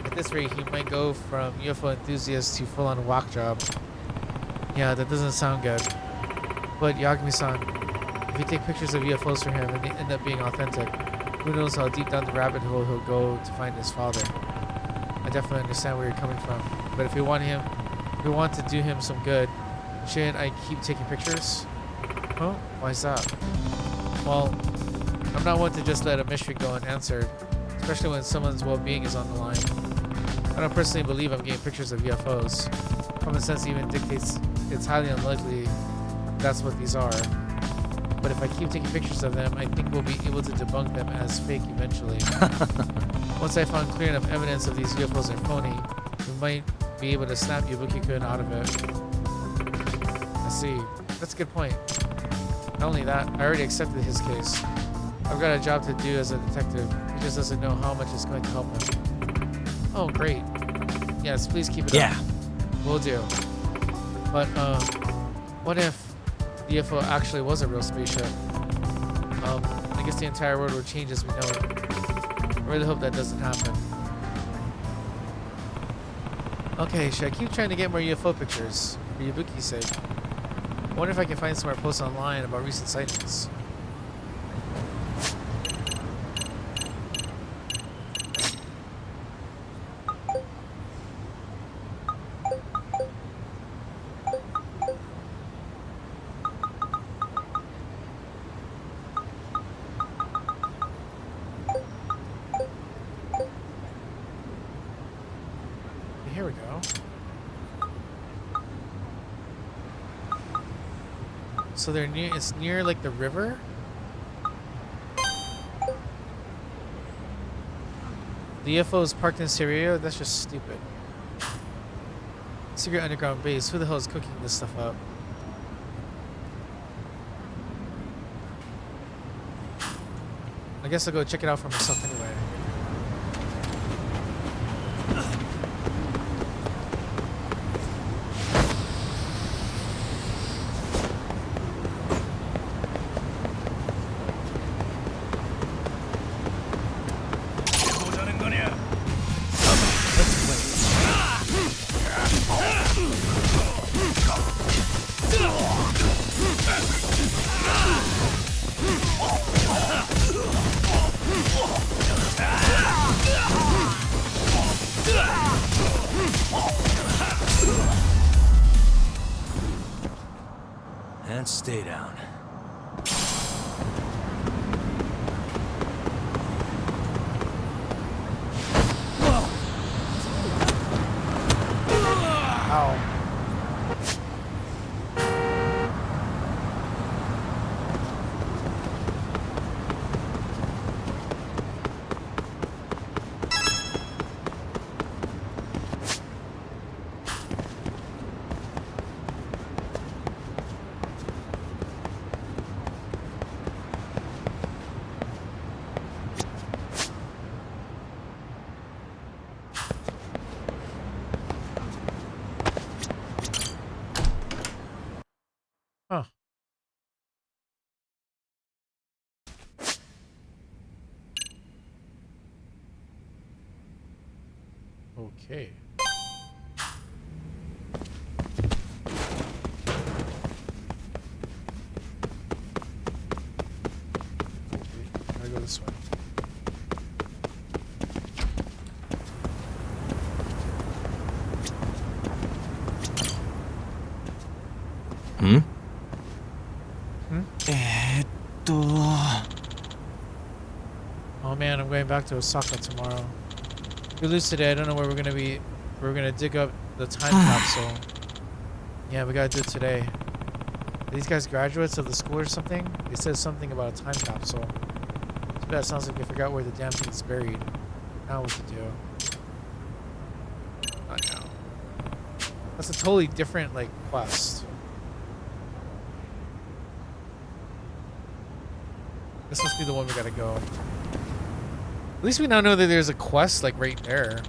At this rate, he might go from UFO enthusiast to full-on whack job. Yeah, that doesn't sound good. But Yagami-san, if you take pictures of UFOs for him and they end up being authentic, who knows how deep down the rabbit hole he'll go to find his father. I definitely understand where you're coming from. But if we want to do him some good, shouldn't I keep taking pictures? Huh? Why is that? Well, I'm not one to just let a mystery go unanswered, especially when someone's well-being is on the line. I don't personally believe I'm getting pictures of UFOs. Common sense even dictates it's highly unlikely that's what these are. But if I keep taking pictures of them, I think we'll be able to debunk them as fake eventually. Once I find clear enough evidence of these UFOs are phony, we might be able to snap Yabuki-kun out of it. I see. That's a good point. Not only that, I already accepted his case. I've got a job to do as a detective. He just doesn't know how much it's going to help him. Oh, great. Yes, please keep it up. Will do. But, what if the UFO actually was a real spaceship? I guess the entire world would change as we know it. I really hope that doesn't happen. Okay, should I keep trying to get more UFO pictures? For Yabuki's sake. I wonder if I can find somewhere posts online about recent sightings. Here we go. So they're near, it's near like the river? The UFO is parked in Syria? That's just stupid. Secret underground base. Who the hell is cooking this stuff up? I guess I'll go check it out for myself anyway. And stay down. Ow. Huh. Okay. Gotta go this way. Hmm? Oh man, I'm going back to Osaka tomorrow. If we lose today, I don't know where we're gonna be. We're gonna dig up the time capsule. Yeah, we gotta do it today. Are these guys graduates of the school or something? They said something about a time capsule. Too bad it sounds like they forgot where the damn thing's buried. Now what to do? Not now. That's a totally different, like, quest. This must be the one we gotta go. At least we now know that there's a quest, like, right there.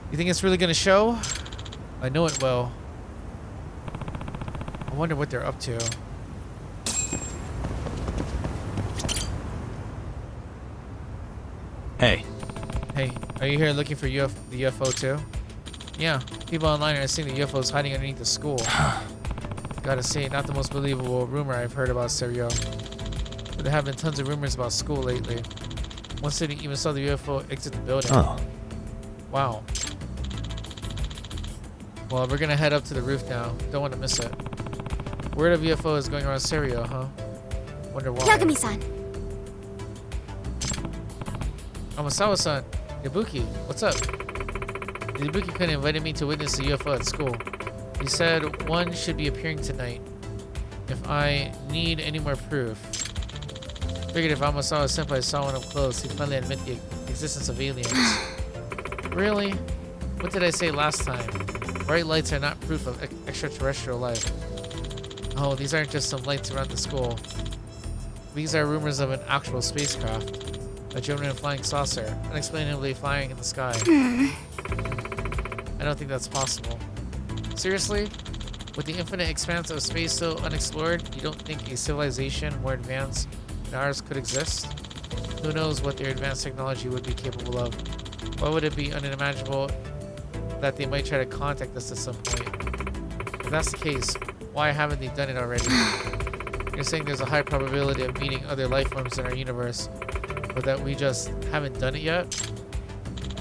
You think it's really gonna show? I know it will. I wonder what they're up to. Hey. Hey, are you here looking for the UFO too? Yeah, people online are saying the UFO is hiding underneath the school. Gotta say, not the most believable rumor I've heard about Serio. But there have been tons of rumors about school lately. One student even saw the UFO exit the building. Oh. Wow. Well, we're gonna head up to the roof now. Don't want to miss it. Word of UFO is going around Serio, huh? Wonder why. Yagami-san. Amasawa-san. Yabuki, what's up? Yabuki could invited me to witness the UFO at school. He said one should be appearing tonight. If I need any more proof. Figured if Amasawa senpai saw one up close, he'd finally admit the existence of aliens. Really? What did I say last time? Bright lights are not proof of extraterrestrial life. Oh, these aren't just some lights around the school. These are rumors of an actual spacecraft. A German flying saucer, unexplainably flying in the sky. I don't think that's possible. Seriously? With the infinite expanse of space so unexplored, you don't think a civilization more advanced than ours could exist? Who knows what their advanced technology would be capable of? Why would it be unimaginable that they might try to contact us at some point? If that's the case, why haven't they done it already? You're saying there's a high probability of meeting other life forms in our universe, but that we just haven't done it yet?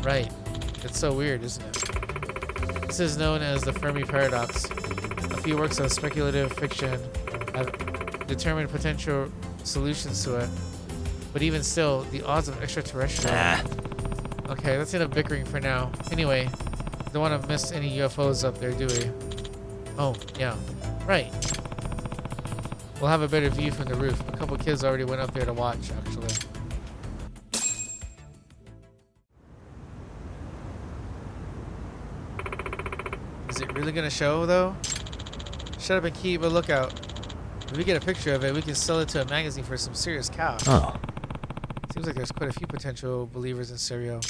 Right. It's so weird, isn't it? This is known as the Fermi paradox. A few works of speculative fiction have determined potential solutions to it, but even still, the odds of extraterrestrial... Okay, let's end up bickering for now. Anyway, don't want to miss any UFOs up there, do we? Oh, yeah. Right. We'll have a better view from the roof. A couple kids already went up there to watch, actually. Is it really gonna show, though? Shut up and keep a lookout. If we get a picture of it, we can sell it to a magazine for some serious cash. Oh. Seems like there's quite a few potential believers in Serio.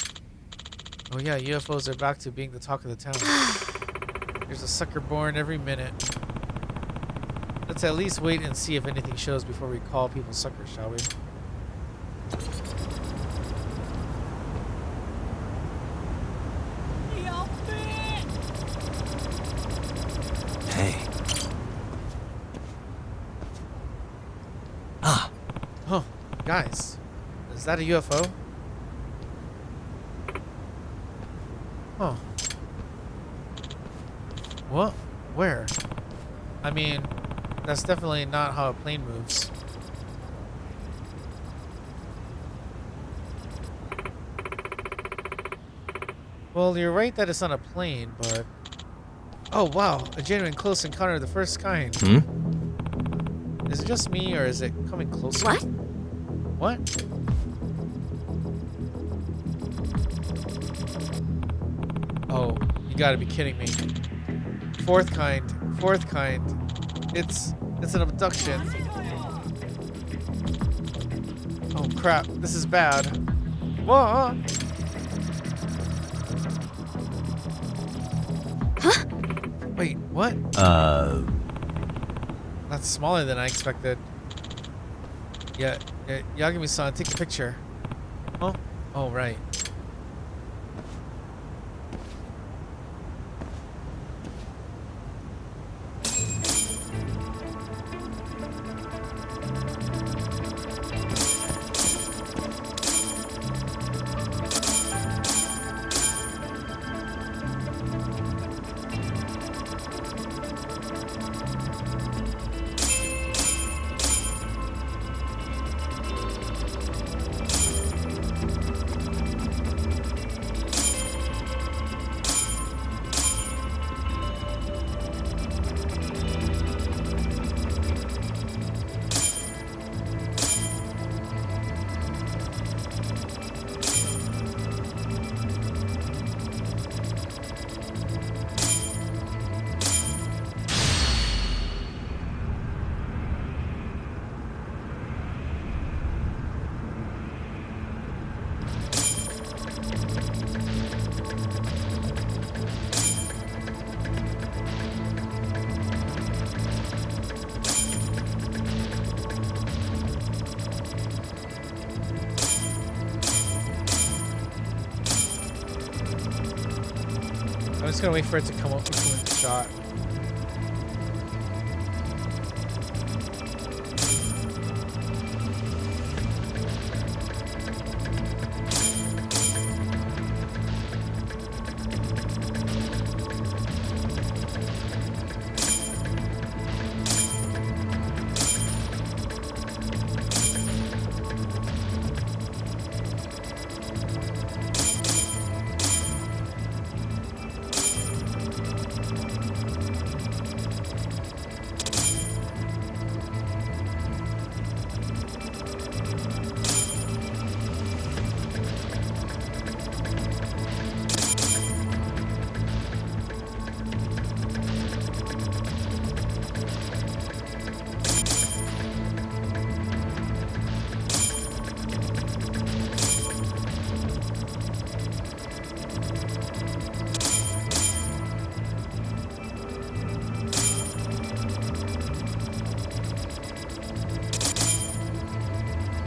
Oh yeah, UFOs are back to being the talk of the town. There's a sucker born every minute. Let's at least wait and see if anything shows before we call people suckers, shall we? Hey. Oh, guys. Is that a UFO? Huh. What? Where? I mean, That's definitely not how a plane moves. Well, you're right that it's not a plane, but... Oh, wow. A genuine close encounter of the first kind. Hmm? Is it just me, or is it coming closer? What? What? Oh, you gotta be kidding me. Fourth kind. Fourth kind. It's an abduction. Oh, crap. This is bad. Whoa! Huh? Wait, what? That's smaller than I expected. Yeah, Yagami-san, take a picture. Oh, oh, right. I'm just gonna wait for it to come up with the shot.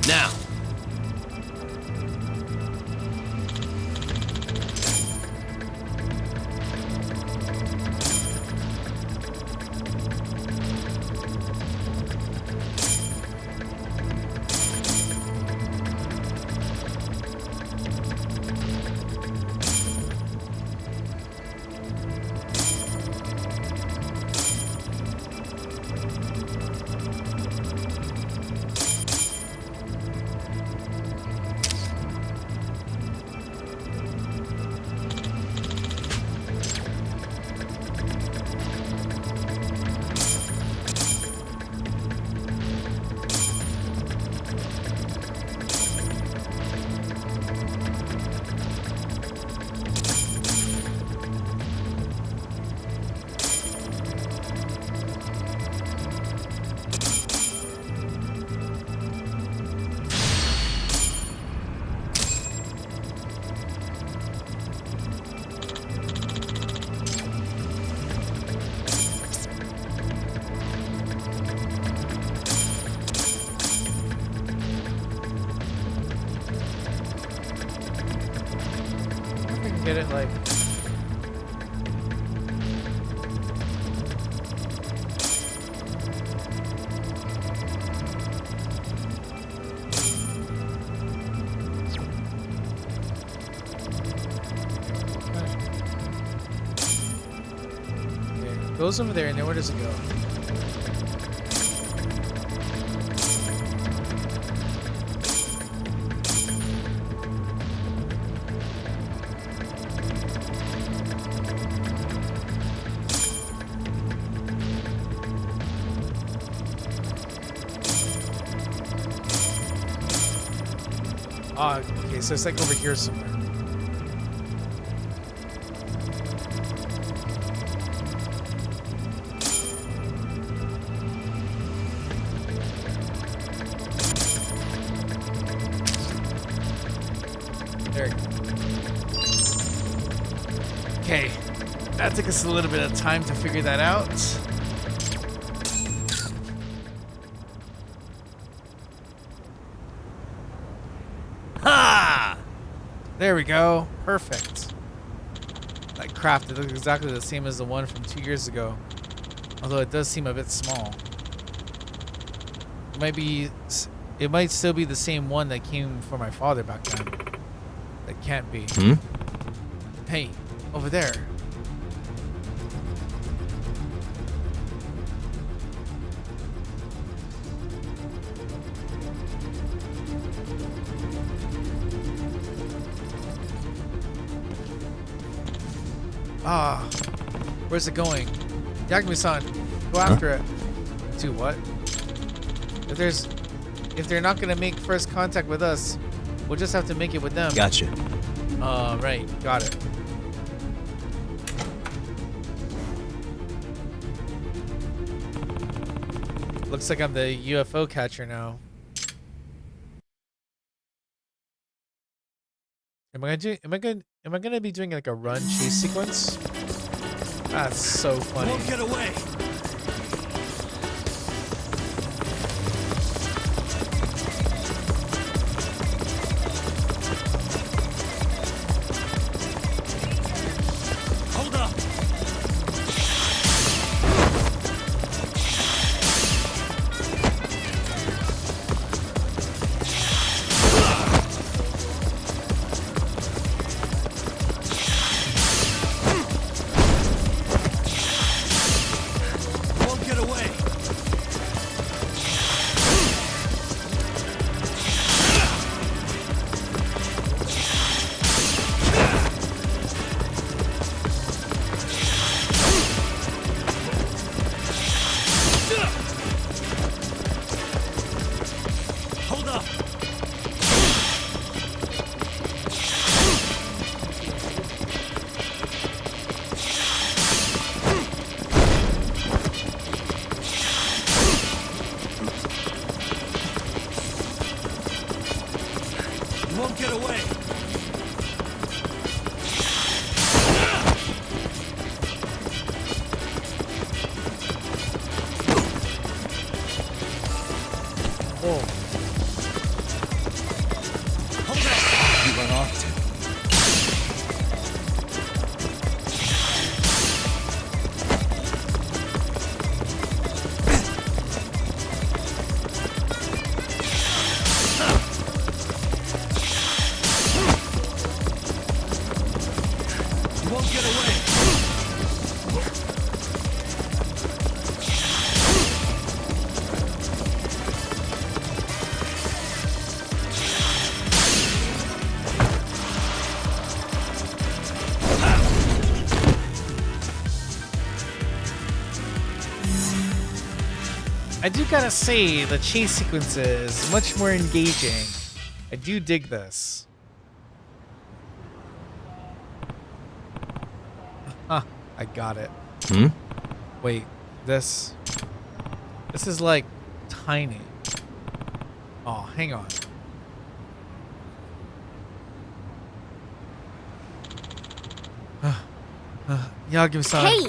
Now! Get it like... Okay, it goes over there, and then where does it go? Ah, okay, so it's like over here somewhere. There. Okay, that took us a little bit of time to figure that out. Ha! There we go. Perfect. That craft, it looks exactly the same as the one from 2 years ago. Although it does seem a bit small. It might still be the same one that came from my father back then. That can't be. Hey, over there. Ah, where's it going? Yagami-san, go after it. To what? If they're not gonna make first contact with us, we'll just have to make it with them. Gotcha. Right, got it. Looks like I'm the UFO catcher now. Am I gonna be doing like a run chase sequence? That's so funny. Won't get away. Hold up. Won't get away. Hold up. You won't get away. Whoa. Hold up. You run off to. You won't get away. I do gotta say, the chase sequence is much more engaging. I do dig this. Huh, I got it. Wait, this is like tiny. Oh, hang on. Yagami-san, Hey!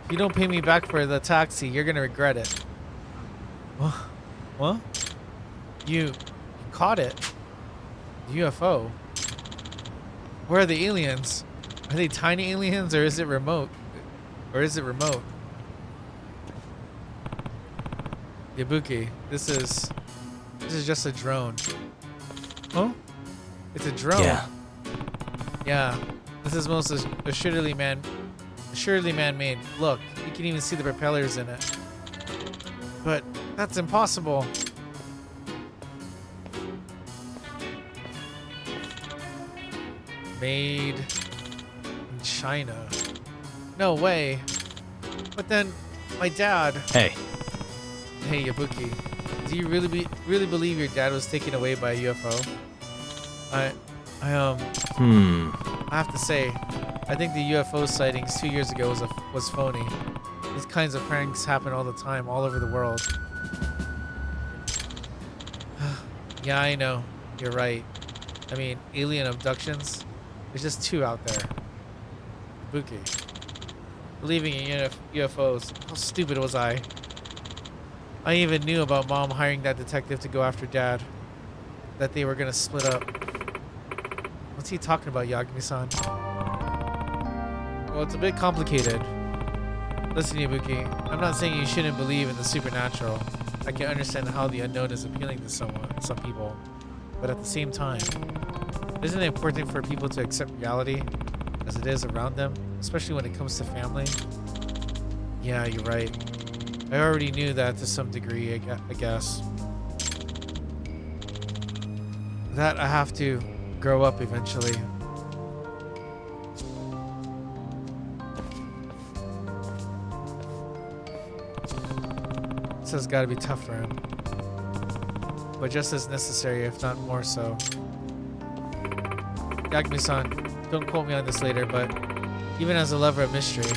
if you don't pay me back for the taxi, you're gonna regret it. What? You caught it. UFO. Where are the aliens? Are they tiny aliens or is it remote? Yabuki, this is just a drone. Huh? It's a drone. Yeah. Yeah. This is most assuredly man-made. Look, you can even see the propellers in it. But that's impossible. Made in China. No way. But then my dad. Hey, Hey Yabuki, do you really believe your dad was taken away by a UFO? I I have to say, I think the UFO sightings 2 years ago was phony. These kinds of pranks happen all the time, all over the world. Yeah, I know. You're right. I mean, alien abductions. There's just two out there. Ibuki. Believing in UFOs. How stupid was I? I even knew about Mom hiring that detective to go after Dad. That they were gonna split up. What's he talking about, Yagami-san? Well, it's a bit complicated. Listen, Ibuki, I'm not saying you shouldn't believe in the supernatural. I can understand how the unknown is appealing to some people. But at the same time, isn't it important for people to accept reality as it is around them, especially when it comes to family? Yeah, you're right. I already knew that to some degree, I guess. That I have to grow up eventually. This has got to be tough for him. But just as necessary, if not more so. Yagami-san, don't quote me on this later, but even as a lover of mystery,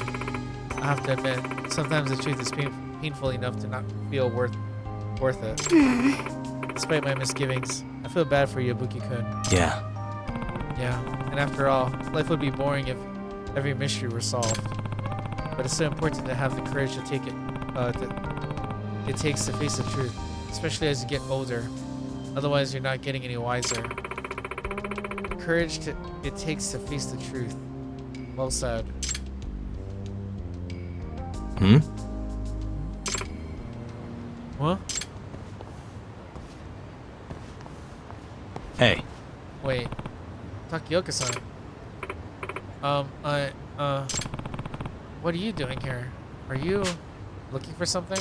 I have to admit, sometimes the truth is painful enough to not feel worth it. Despite my misgivings, I feel bad for Yabuki-kun. Yeah. Yeah, and after all, life would be boring if every mystery were solved. But it's so important to have the courage to take it, it takes to face the truth, especially as you get older. Otherwise, you're not getting any wiser. The courage it takes to face the truth. Well said. Hmm? What? Hey. Wait. Takioka-san. What are you doing here? Are you looking for something?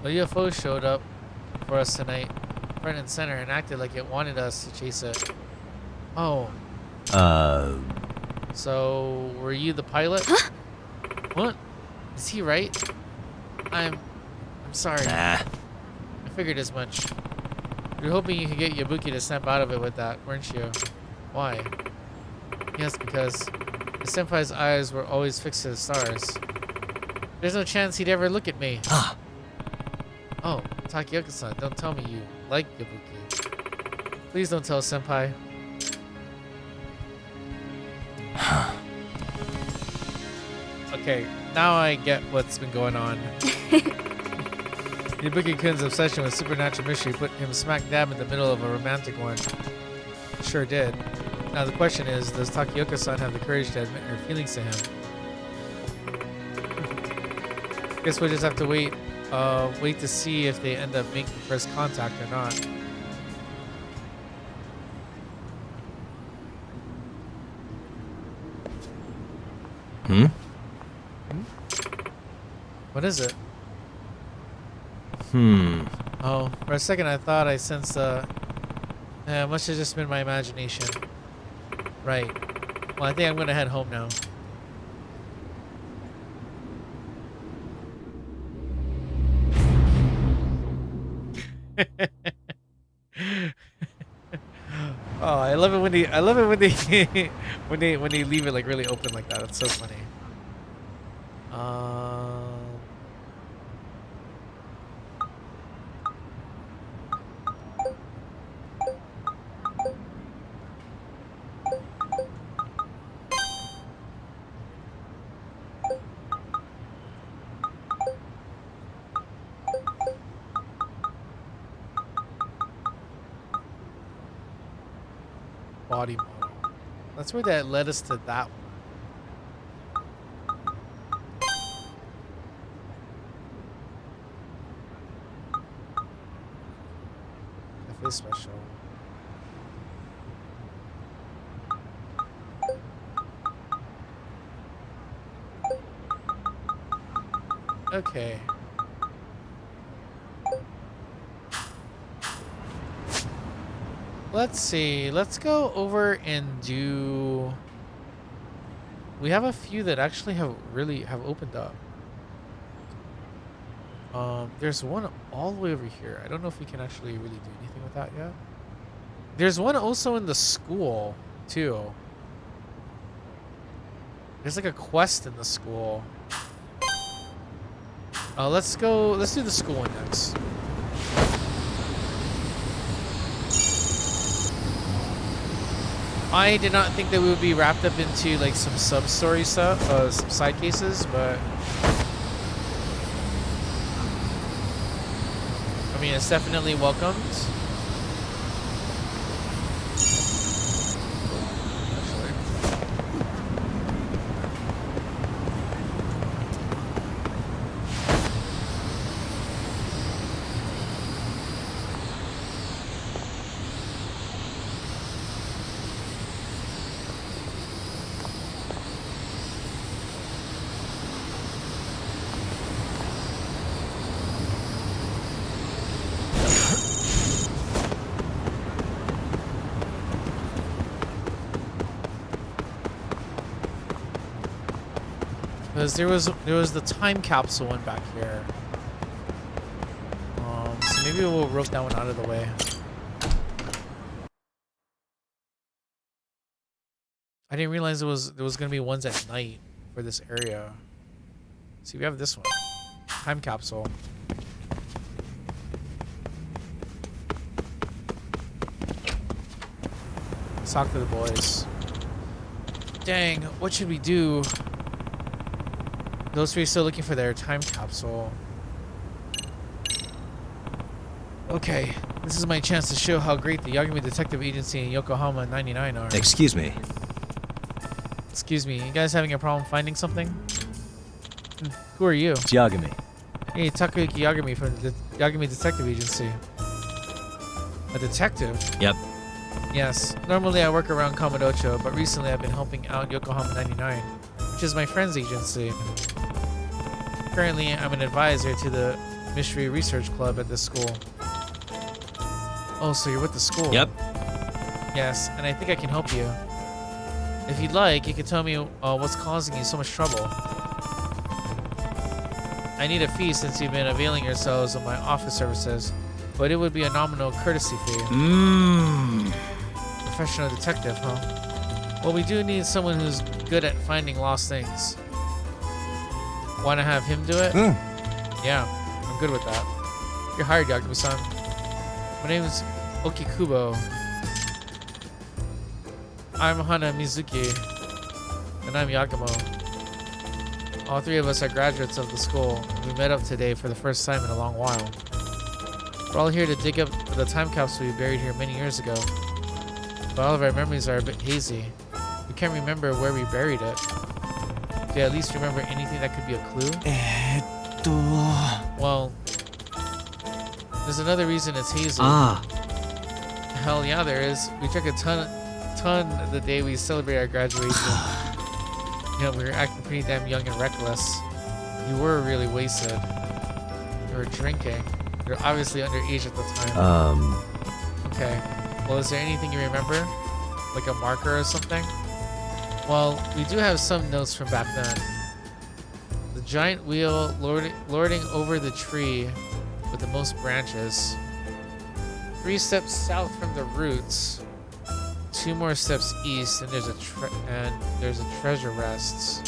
The UFO showed up for us tonight, front and center, and acted like it wanted us to chase it. Oh. So, were you the pilot? Huh? What? Is he right? I'm sorry. Nah. I figured as much. You were hoping you could get Yabuki to snap out of it with that, weren't you? Why? Yes, because the senpai's eyes were always fixed to the stars. There's no chance he'd ever look at me. Ah. Oh, Takioka-san, don't tell me you like Yabuki. Please don't tell Senpai. Okay, now I get what's been going on. Yabuki-kun's obsession with supernatural mystery put him smack dab in the middle of a romantic one. Sure did. Now the question is, does Takioka-san have the courage to admit her feelings to him? Guess we'll just have to wait to see if they end up making first contact or not. Hmm? What is it? Oh, for a second I thought I sensed it must have just been my imagination. Right. Well, I think I'm gonna head home now. Oh, I love it when they when they leave it like really open like that. It's so funny. Body model. That's where that led us to that one. Cafe special. Okay. Let's see. Let's go over and do. We have a few that actually have opened up. There's one all the way over here. I don't know if we can actually really do anything with that yet. There's one also in the school, too. There's like a quest in the school. Let's do the school one next. I did not think that we would be wrapped up into like some sub-story stuff, some side cases, but I mean, it's definitely welcomed. Because there was the time capsule one back here. So maybe we'll rope that one out of the way. I didn't realize there was gonna be ones at night for this area. See, we have this one. Time capsule. Let's talk to the boys. Dang, what should we do? Those three are still looking for their time capsule. Okay, this is my chance to show how great the Yagami Detective Agency in Yokohama 99 are. Excuse me. Excuse me, you guys having a problem finding something? Who are you? It's Yagami. Hey, Takayuki Yagami from the Yagami Detective Agency. A detective? Yep. Yes, normally I work around Kamurocho, but recently I've been helping out Yokohama 99, which is my friend's agency. Currently, I'm an advisor to the Mystery Research Club at this school. Oh, so you're with the school? Yep. Yes, and I think I can help you. If you'd like, you could tell me what's causing you so much trouble. I need a fee since you've been availing yourselves of my office services, but it would be a nominal courtesy fee. Professional detective, huh? Well, we do need someone who's good at finding lost things. Want to have him do it? Yeah, I'm good with that. You're hired, Yagami-san. My name is Okikubo. I'm Hana Mizuki, and I'm Yagamo. All three of us are graduates of the school. We met up today for the first time in a long while. We're all here to dig up the time capsule we buried here many years ago. But all of our memories are a bit hazy. We can't remember where we buried it. Do you at least remember anything that could be a clue? Well, there's another reason it's hazy. Hell yeah, there is. We drank a ton the day we celebrated our graduation. You know, we were acting pretty damn young and reckless. You were really wasted. You were drinking. You were obviously underage at the time. Okay. Well, is there anything you remember? Like a marker or something? Well, we do have some notes from back then. The giant wheel lording over the tree with the most branches. 3 steps south from the roots. 2 more steps east, and there's a treasure rests.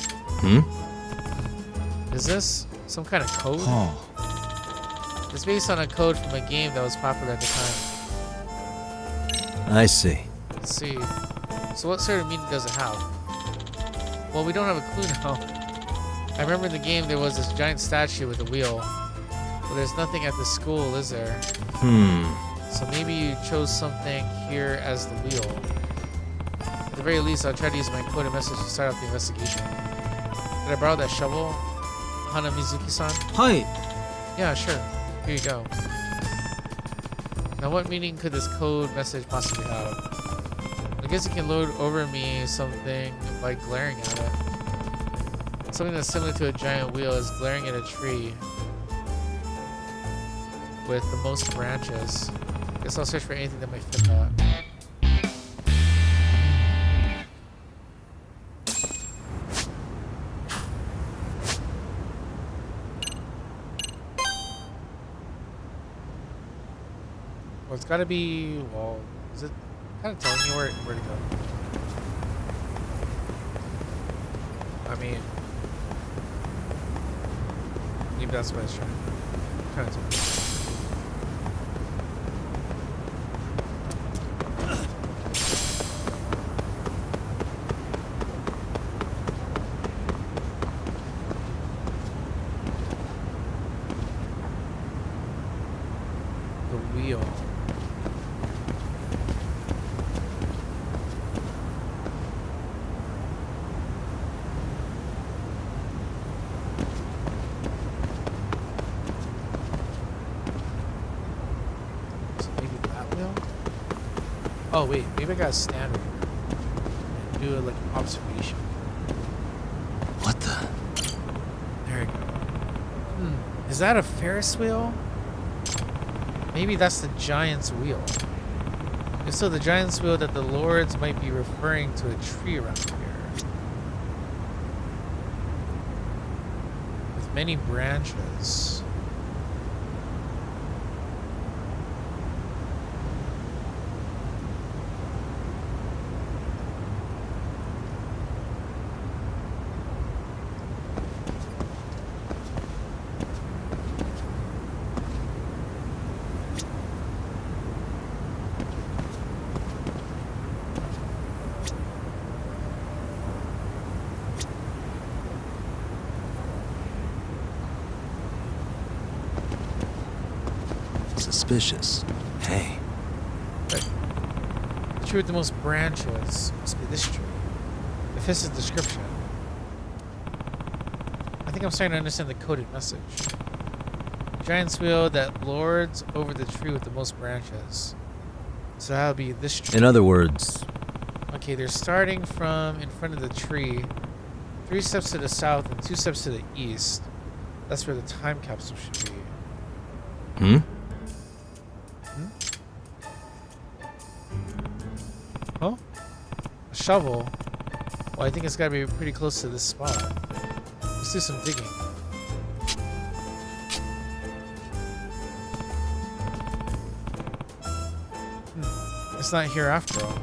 Is this some kind of code? It's based on a code from a game that was popular at the time. I see. Let's see. So what sort of meaning does it have? Well, we don't have a clue now. I remember in the game there was this giant statue with a wheel. But there's nothing at the school, is there? So maybe you chose something here as the wheel. At the very least, I'll try to use my coded message to start off the investigation. Did I borrow that shovel, Hana Mizuki-san? Hi. Yeah, sure. Here you go. Now, what meaning could this code message possibly have? I guess it can load over me something by glaring at it. Something that's similar to a giant wheel is glaring at a tree with the most branches. Guess I'll search for anything that might fit that. Well, it's gotta be, well, is it Kind of telling you where to go. I mean, maybe that's what I was trying to tell you. The wheel. So maybe that wheel? Oh wait, maybe I gotta stand over here and do like an observation. What the? There we go. Is that a Ferris wheel? Maybe that's the giant's wheel. If so, the giant's wheel that the lords might be referring to a tree around here. With many branches. Suspicious. Hey. The tree with the most branches must be this tree. If this is the description. I think I'm starting to understand the coded message. Giant's wheel that lords over the tree with the most branches. So that'll be this tree. In other words, Okay, they're starting from in front of the tree. 3 steps to the south and 2 steps to the east. That's where the time capsule should be. Oh? A shovel? Well, I think it's gotta be pretty close to this spot. Let's do some digging. It's not here after all.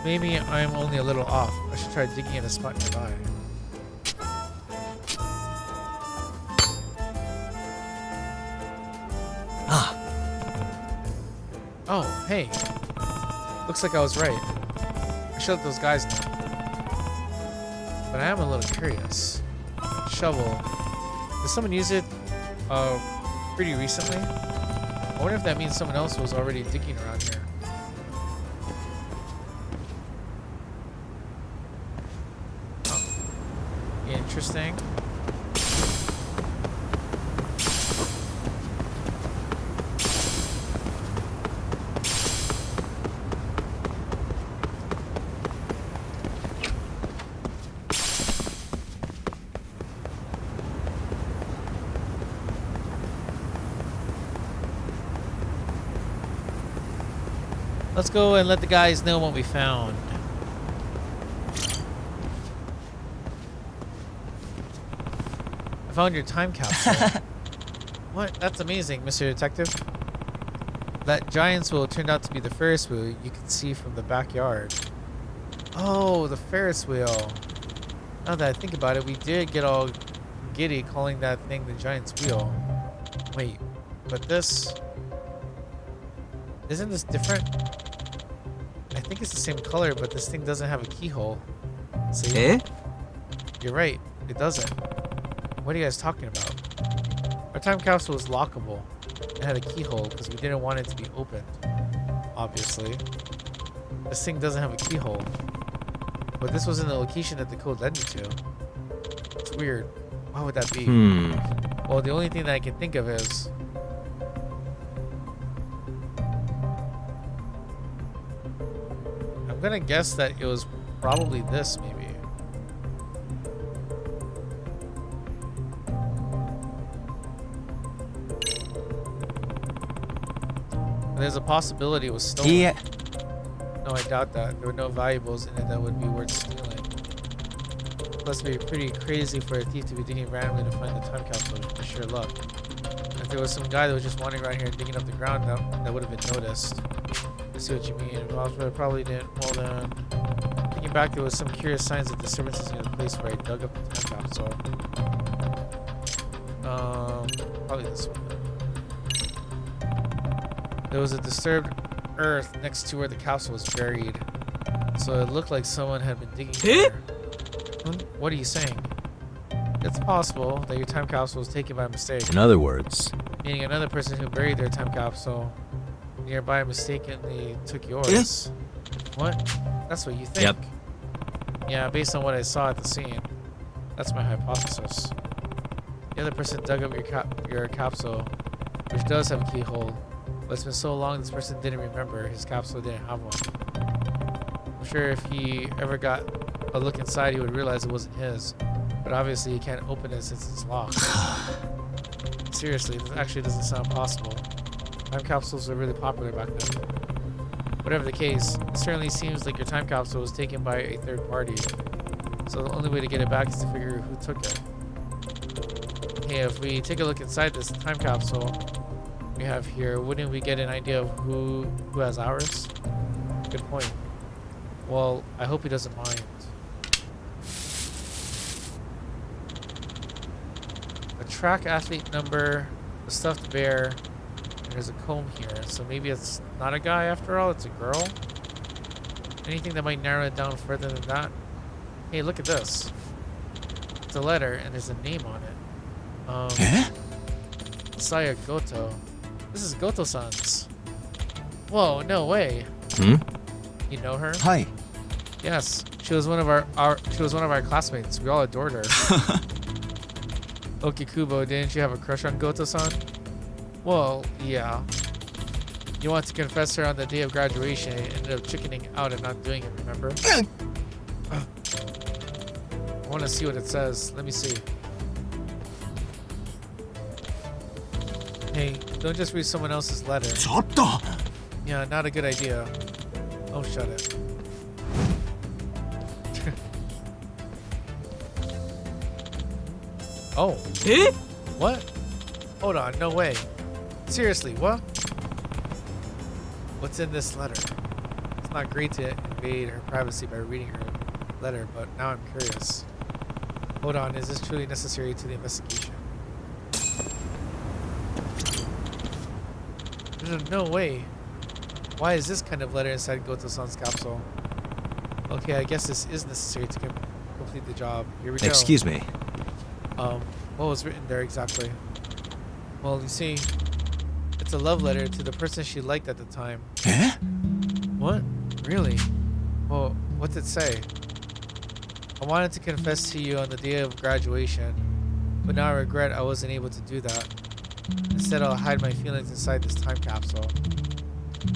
Maybe I'm only a little off. I should try digging in a spot nearby. Oh, hey. Looks like I was right. I should let those guys know. But I am a little curious. Shovel. Did someone use it pretty recently? I wonder if that means someone else was already digging around here. Oh. Interesting. Let's go and let the guys know what we found. I found your time capsule. What? That's amazing, Mr. Detective. That giant's wheel turned out to be the Ferris wheel you can see from the backyard. Oh, the Ferris wheel. Now that I think about it, we did get all giddy calling that thing the giant's wheel. Wait, but this... Isn't this different? I think it's the same color, but this thing doesn't have a keyhole. See? Eh? You're right, it doesn't. What are you guys talking about? Our time capsule was lockable. It had a keyhole because we didn't want it to be opened. Obviously. This thing doesn't have a keyhole. But this was in the location that the code led me to. It's weird. Why would that be? Well, the only thing that I can think of is... I'm gonna guess that it was probably this, maybe. There's a possibility it was stolen. Yeah. No, I doubt that. There were no valuables in it that would be worth stealing. Plus, it'd be pretty crazy for a thief to be digging randomly to find the time capsule for sheer luck. If there was some guy that was just wandering around here and digging up the ground, that would have been noticed. There's see what you mean. Well, I probably didn't. Well then, thinking back, there was some curious signs of disturbances in the place where I dug up the time capsule. Probably this one. There was a disturbed earth next to where the capsule was buried, so it looked like someone had been digging there. What are you saying? It's possible that your time capsule was taken by mistake. In other words, Meaning another person who buried their time capsule nearby mistakenly took yours. What? That's what you think? Yep. Yeah, based on what I saw at the scene. That's my hypothesis. The other person dug up your capsule, which does have a keyhole, but it's been so long this person didn't remember his capsule didn't have one. I'm sure if he ever got a look inside, he would realize it wasn't his, but obviously he can't open it since it's locked. Seriously, this actually doesn't sound possible. Time capsules were really popular back then. Whatever the case, it certainly seems like your time capsule was taken by a third party, so the only way to get it back is to figure who took it. Hey, if we take a look inside this time capsule we have here, wouldn't we get an idea of who has ours? Good point. Well, I hope he doesn't mind. A track athlete number, a stuffed bear, and there's a comb here. So maybe it's not a guy after all, it's a girl? Anything that might narrow it down further than that? Hey, look at this. It's a letter and there's a name on it. Saya Goto. This is Goto-san's. Whoa, no way. Hmm? You know her? Hi. Yes, she was one of our classmates. We all adored her. Okikubo, didn't you have a crush on Goto-san? Well, yeah. You want to confess her on the day of graduation and ended up chickening out and not doing it, remember? I want to see what it says. Let me see. Hey, don't just read someone else's letter. ちょっと Yeah, not a good idea. Oh, shut it. Oh. What? Hold on, no way. Seriously, what? What's in this letter? It's not great to invade her privacy by reading her letter, but now I'm curious. Hold on, is this truly necessary to the investigation? There's no way. Why is this kind of letter inside Goto-san's capsule? Okay, I guess this is necessary to complete the job. Here we go. excuse me. What was written there exactly? Well, you see, it's a love letter to the person she liked at the time. What? Really? Well, what's it say? I wanted to confess to you on the day of graduation, but now I regret I wasn't able to do that. Instead, I'll hide my feelings inside this time capsule.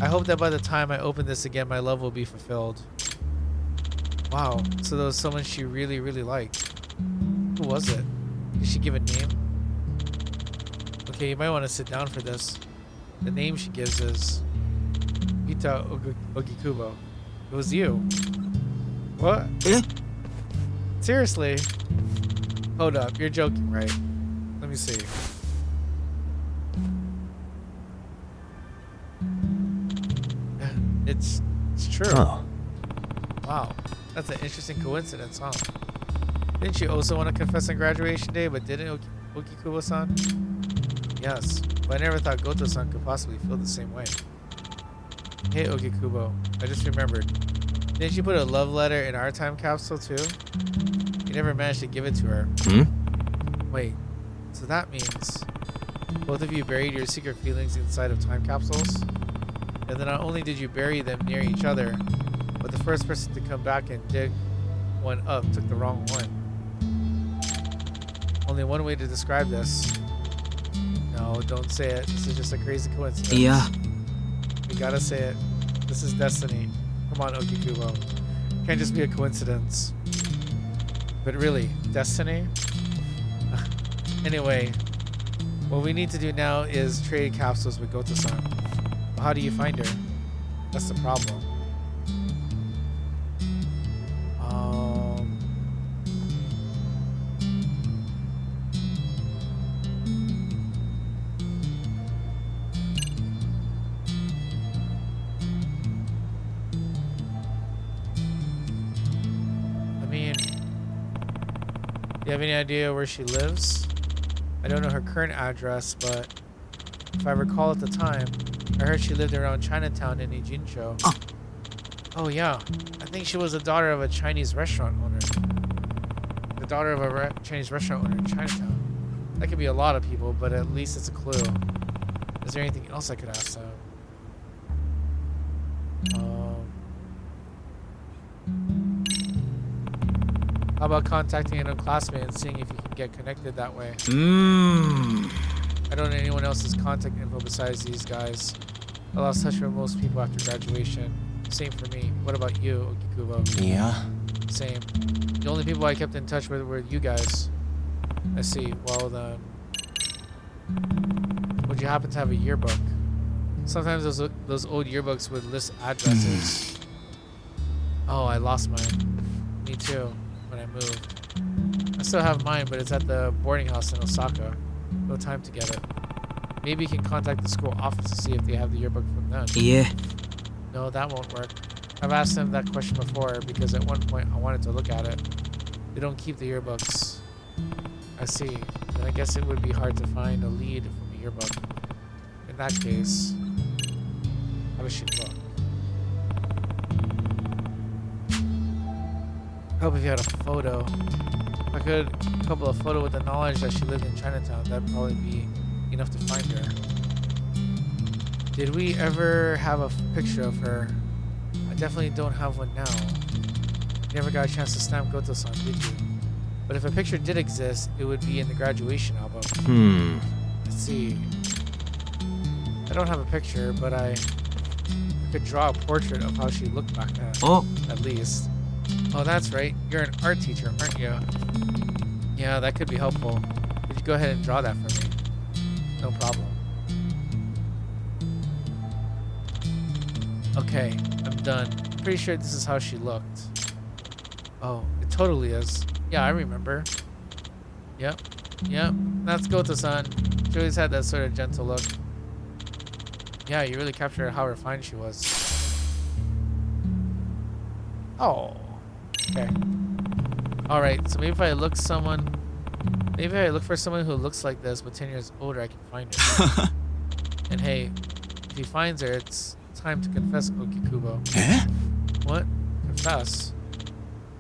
I hope that by the time I open this again, my love will be fulfilled. Wow, so there was someone she really, really liked. Who was it? Did she give a name? Okay, you might want to sit down for this. The name she gives is Ita Ogikubo. It was you. What? Seriously? Hold up, you're joking, right? Let me see. It's true. Oh, Wow, that's an interesting coincidence, huh? Didn't you also want to confess on graduation day, but didn't Okikubo-san? Yes, but I never thought Goto-san could possibly feel the same way. Hey Okikubo, I just remembered. Didn't you put a love letter in our time capsule too? You never managed to give it to her. Wait, so that means both of you buried your secret feelings inside of time capsules? And then not only did you bury them near each other, but the first person to come back and dig one up took the wrong one. Only one way to describe this. No, don't say it. This is just a crazy coincidence. Yeah. We gotta say it. This is destiny. Come on, Okikubo. Can't just be a coincidence. But really, destiny? Anyway, what we need to do now is trade capsules with Goto-san. Well, how do you find her? That's the problem. you have any idea where she lives? I don't know her current address, but if I recall at the time, I heard she lived around Chinatown in Ijincho. Oh yeah, I think she was the daughter of a Chinese restaurant owner. The daughter of a Chinese restaurant owner in Chinatown. That could be a lot of people, but at least it's a clue. Is there anything else I could ask them? How about contacting an old classmate and seeing if you can get connected that way? I don't know anyone else's contact info besides these guys. I lost touch with most people after graduation. Same for me. What about you, Okikubo? Yeah. Same. The only people I kept in touch with were you guys. I see. Well then, would you happen to have a yearbook? Sometimes those old yearbooks would list addresses. Oh, I lost mine. Me too. When I moved. I still have mine, but it's at the boarding house in Osaka. No time to get it. Maybe you can contact the school office to see if they have the yearbook from then. Yeah. No, that won't work. I've asked them that question before because at one point I wanted to look at it. They don't keep the yearbooks. I see. Then I guess it would be hard to find a lead from a yearbook. In that case, how does she look? Help if you had a photo. If I could couple a photo with the knowledge that she lived in Chinatown, that'd probably be enough to find her. Did we ever have a picture of her? I definitely don't have one now. You never got a chance to stamp Goto-san, did you? But if a picture did exist, it would be in the graduation album. Let's see. I don't have a picture, but I could draw a portrait of how she looked back then. Oh. At least. Oh, that's right. You're an art teacher, aren't you? Yeah, that could be helpful. Could you go ahead and draw that for me? No problem. Okay, I'm done. Pretty sure this is how she looked. Oh, it totally is. Yeah, I remember. Yep. That's Goto-san. She always had that sort of gentle look. Yeah, you really captured how refined she was. Oh. Okay. Alright, so maybe if I look for someone who looks like this but 10 years older, I can find her. And hey, if he finds her, it's time to confess, Okikubo. Eh? What? Confess?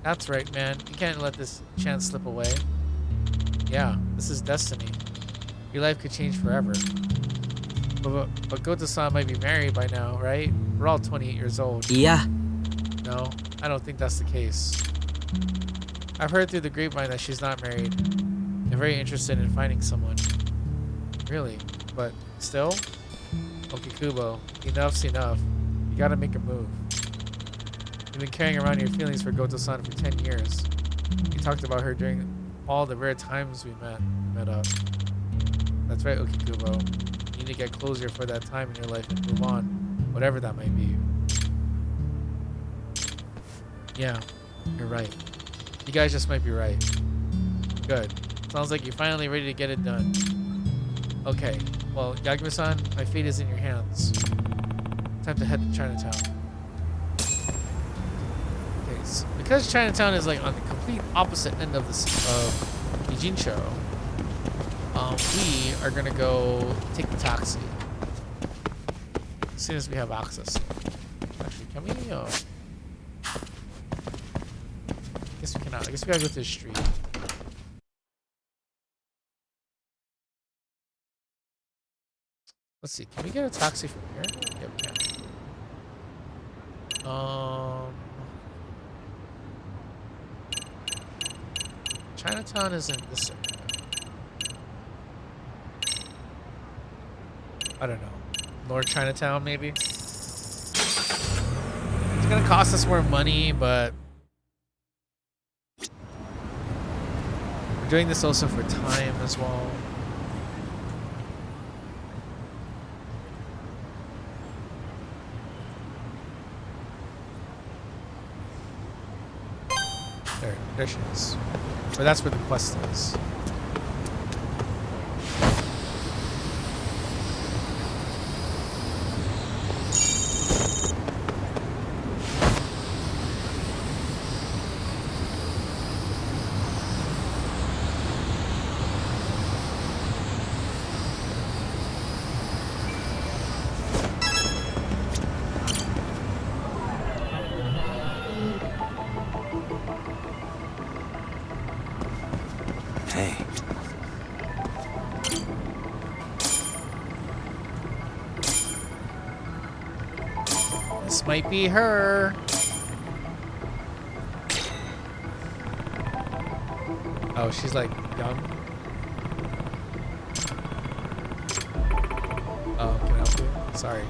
That's right, man. You can't let this chance slip away. Yeah, this is destiny. Your life could change forever. But Goto-san might be married by now, right? We're all 28 years old. Yeah. No, I don't think that's the case. I've heard through the grapevine that she's not married. I'm very interested in finding someone. Really? But still? Okikubo, enough's enough. You gotta make a move. You've been carrying around your feelings for Goto-san for 10 years. You talked about her during all the rare times we met up. That's right, Okikubo. You need to get closure for that time in your life and move on, whatever that might be. Yeah, you're right. You guys just might be right. Good. Sounds like you're finally ready to get it done. Okay, well, Yagami-san, my fate is in your hands. Time to head to Chinatown. Okay, so because Chinatown is like on the complete opposite end of Ijincho, we are gonna go take the taxi as soon as we have access. Actually, can we? Guess we cannot. I guess we gotta go to the street. Let's see. Can we get a taxi from here? Yeah, we can. Chinatown is in this area. I don't know. North Chinatown, maybe? It's gonna cost us more money, but we're doing this also for time as well. There she is. But that's where the quest is. This might be her. Oh, she's like young. Oh, can I help you? Sorry.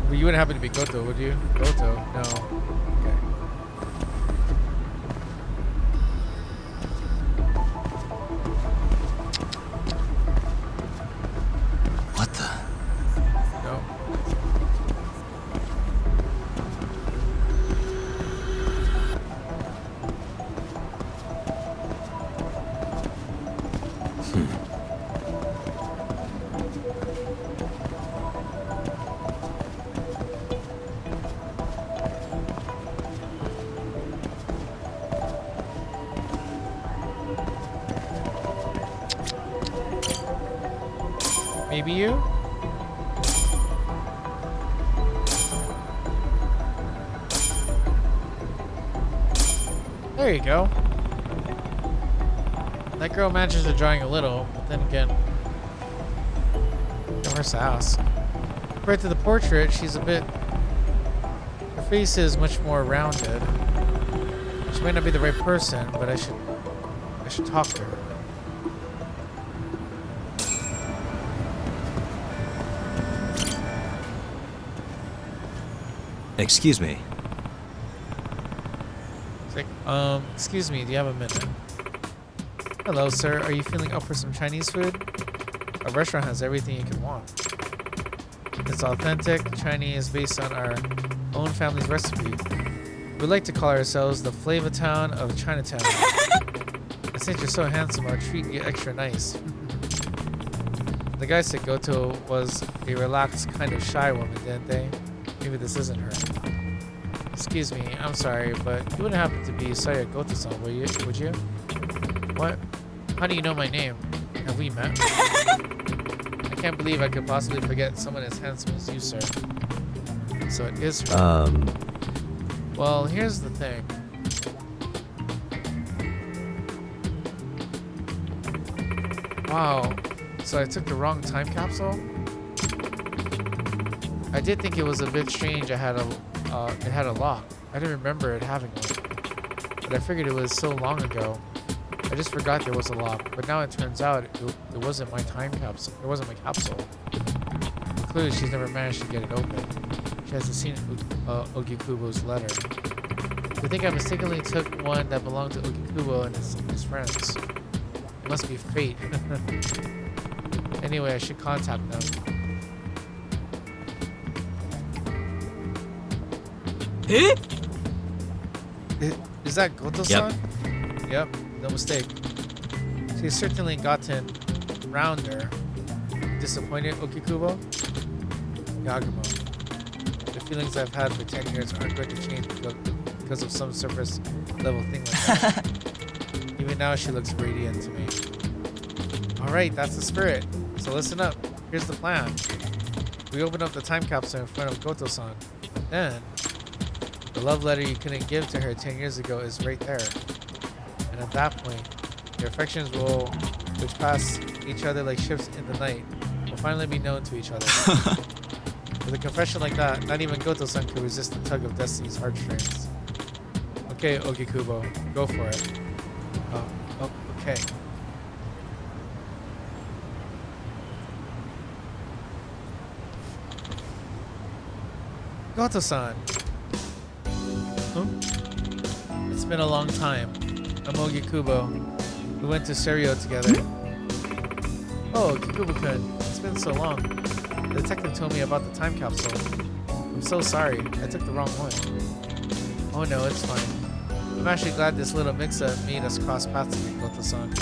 Well, you wouldn't happen to be Goto, would you? Goto? No. Okay. What the? No. Maybe you? There you go. That girl matches the drawing a little, but then again, no worse to ask. Compared to the portrait, she's a bit. Her face is much more rounded. She might not be the right person, but I should talk to her. Excuse me. It's like, excuse me, do you have a minute? Hello, sir. Are you feeling up for some Chinese food? Our restaurant has everything you can want. It's authentic Chinese based on our own family's recipe. We like to call ourselves the Flavor Town of Chinatown. And since you're so handsome, I'll treat you extra nice. The guy said Goto was a relaxed, kind of shy woman, didn't they? Maybe this isn't her. Excuse me, I'm sorry, but you wouldn't happen to be Saya Goto-san, would you? What? How do you know my name? Have we met? I can't believe I could possibly forget someone as handsome as you, sir. So it is her. Well, here's the thing. Wow. So I took the wrong time capsule? I did think it was a bit strange it had a lock. I didn't remember it having one. But I figured it was so long ago. I just forgot there was a lock. But now it turns out it wasn't my time capsule. It wasn't my capsule. Clearly she's never managed to get it open. She hasn't seen Ogikubo's letter. I think I mistakenly took one that belonged to Ogikubo and his friends. It must be fate. Anyway, I should contact them. Eh? Is that Goto-san? Yep, no mistake. She's certainly gotten rounder. Disappointed, Okikubo? Yagumo. The feelings I've had for 10 years aren't going to change because of some surface level thing like that. Even now, she looks radiant to me. Alright, that's the spirit. So listen up. Here's the plan. We open up the time capsule in front of Goto-san. Then, the love letter you couldn't give to her 10 years ago is right there. And at that point, your affections which pass each other like ships in the night, will finally be known to each other. With a confession like that, not even Goto-san could resist the tug of destiny's heartstrings. Okay, Ogikubo, go for it. Oh, okay. Goto-san. It's been a long time. I'm Ogikubo. We went to Serio together. Oh, Kikubo-kun, it's been so long. The detective told me about the time capsule. I'm so sorry. I took the wrong one. Oh no, it's fine. I'm actually glad this little mix-up made us cross paths again, Goto-san.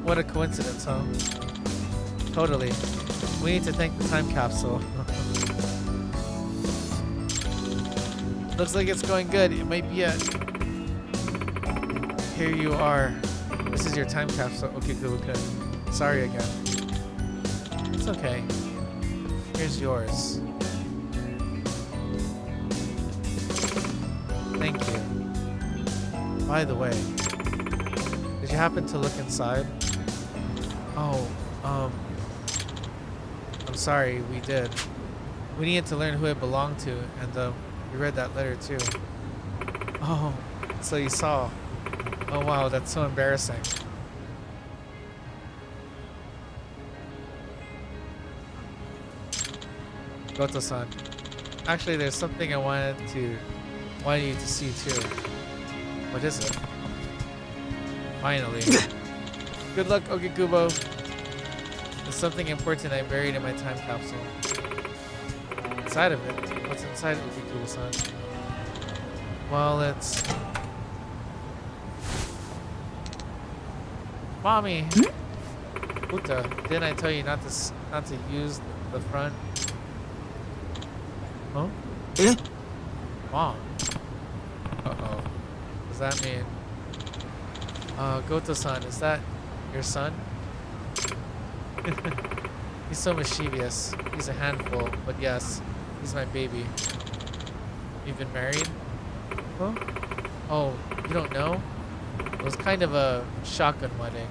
What a coincidence, huh? Totally. We need to thank the time capsule. Looks like it's going good. It might be it. Here you are. This is your time capsule, Okikubo-kun. Sorry again. It's okay. Here's yours. Thank you. By the way, did you happen to look inside? Oh, I'm sorry, we did. We needed to learn who it belonged to, and we read that letter too. Oh, so you saw. Oh wow, that's so embarrassing. Goto-san. Actually, there's something I wanted you to see too. What is it? Finally. Good luck, Okikubo. There's something important I buried in my time capsule. Inside of it? What's inside Okikubo-san? Well, it's... Mommy! Uta, didn't I tell you not to use the front? Huh? Eh? Mom. Uh-oh. What does that mean? Goto-san, is that your son? He's so mischievous. He's a handful, but yes, he's my baby. You've been married? Huh? Oh, you don't know? It was kind of a shotgun wedding.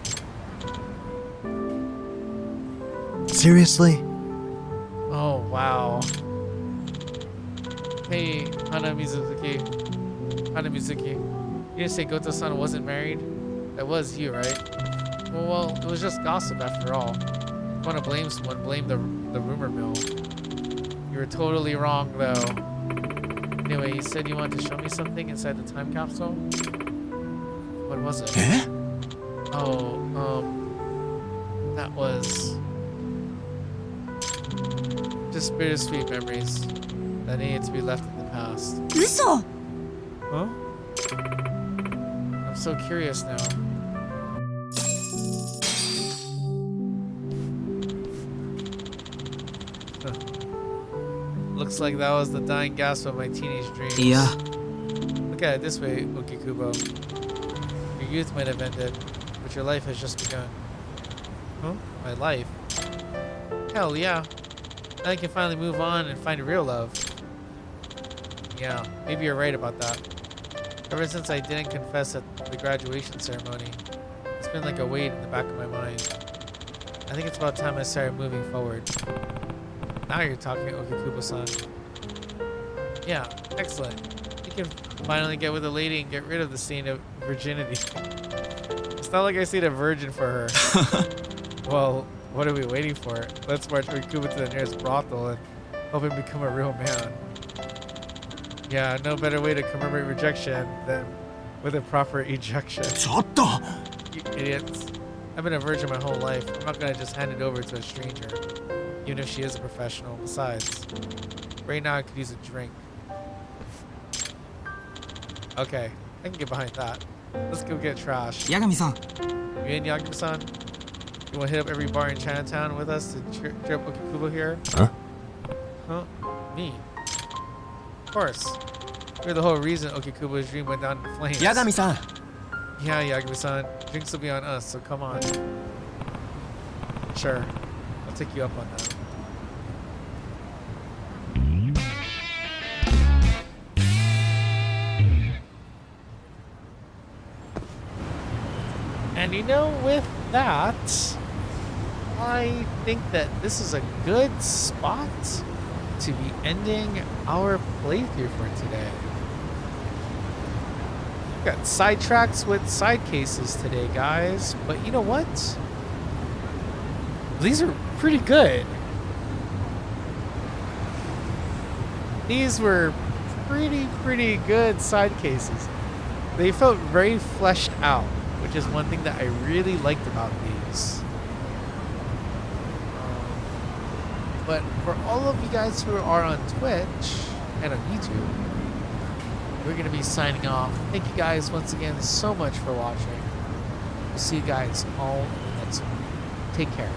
Seriously? Oh, wow. Hey, Hana Mizuki. You didn't say Goto-san wasn't married? That was you, right? Well, it was just gossip after all. If you want to blame someone, blame the rumor mill. You were totally wrong, though. Anyway, you said you wanted to show me something inside the time capsule? What was it? Eh? Oh, that was just bittersweet memories that needed to be left in the past. 嘘 Huh? I'm so curious now. Looks like that was the dying gasp of my teenage dreams. いや Look at it this way, Okikubo. Your youth might have ended, but your life has just begun. Huh? My life? Hell yeah. Now I can finally move on and find real love. Yeah, maybe you're right about that. Ever since I didn't confess at the graduation ceremony, it's been like a weight in the back of my mind. I think it's about time I started moving forward. Now you're talking, Okikubo-san. Yeah, excellent. You can finally get with a lady and get rid of the stain of virginity. It's not like I see a virgin for her. Well, what are we waiting for? Let's march Okikubo to the nearest brothel and help him become a real man. Yeah, no better way to commemorate rejection than with a proper ejection. ちょっと You idiots. I've been a virgin my whole life. I'm not gonna just hand it over to a stranger, even if she is a professional. Besides, right now I could use a drink. Okay, I can get behind that. Let's go get trash. 八神さん You in, Yakuba-san? You wanna hit up every bar in Chinatown with us to cheer up Okikubo here? Huh? Huh? Me? Of course. You're the whole reason Okikubo's dream went down in flames. 八神さん Yeah, Yakuba-san. Drinks will be on us, so come on. Sure. I'll take you up on that. And you know, with that, I think that this is a good spot to be ending our playthrough for today. Got sidetracks with side cases today, guys. But you know what? These are pretty good. These were pretty good side cases. They felt very fleshed out, which is one thing that I really liked about these. But for all of you guys who are on Twitch and on YouTube, we're going to be signing off. Thank you guys once again so much for watching. We'll see you guys all in the next one. Take care.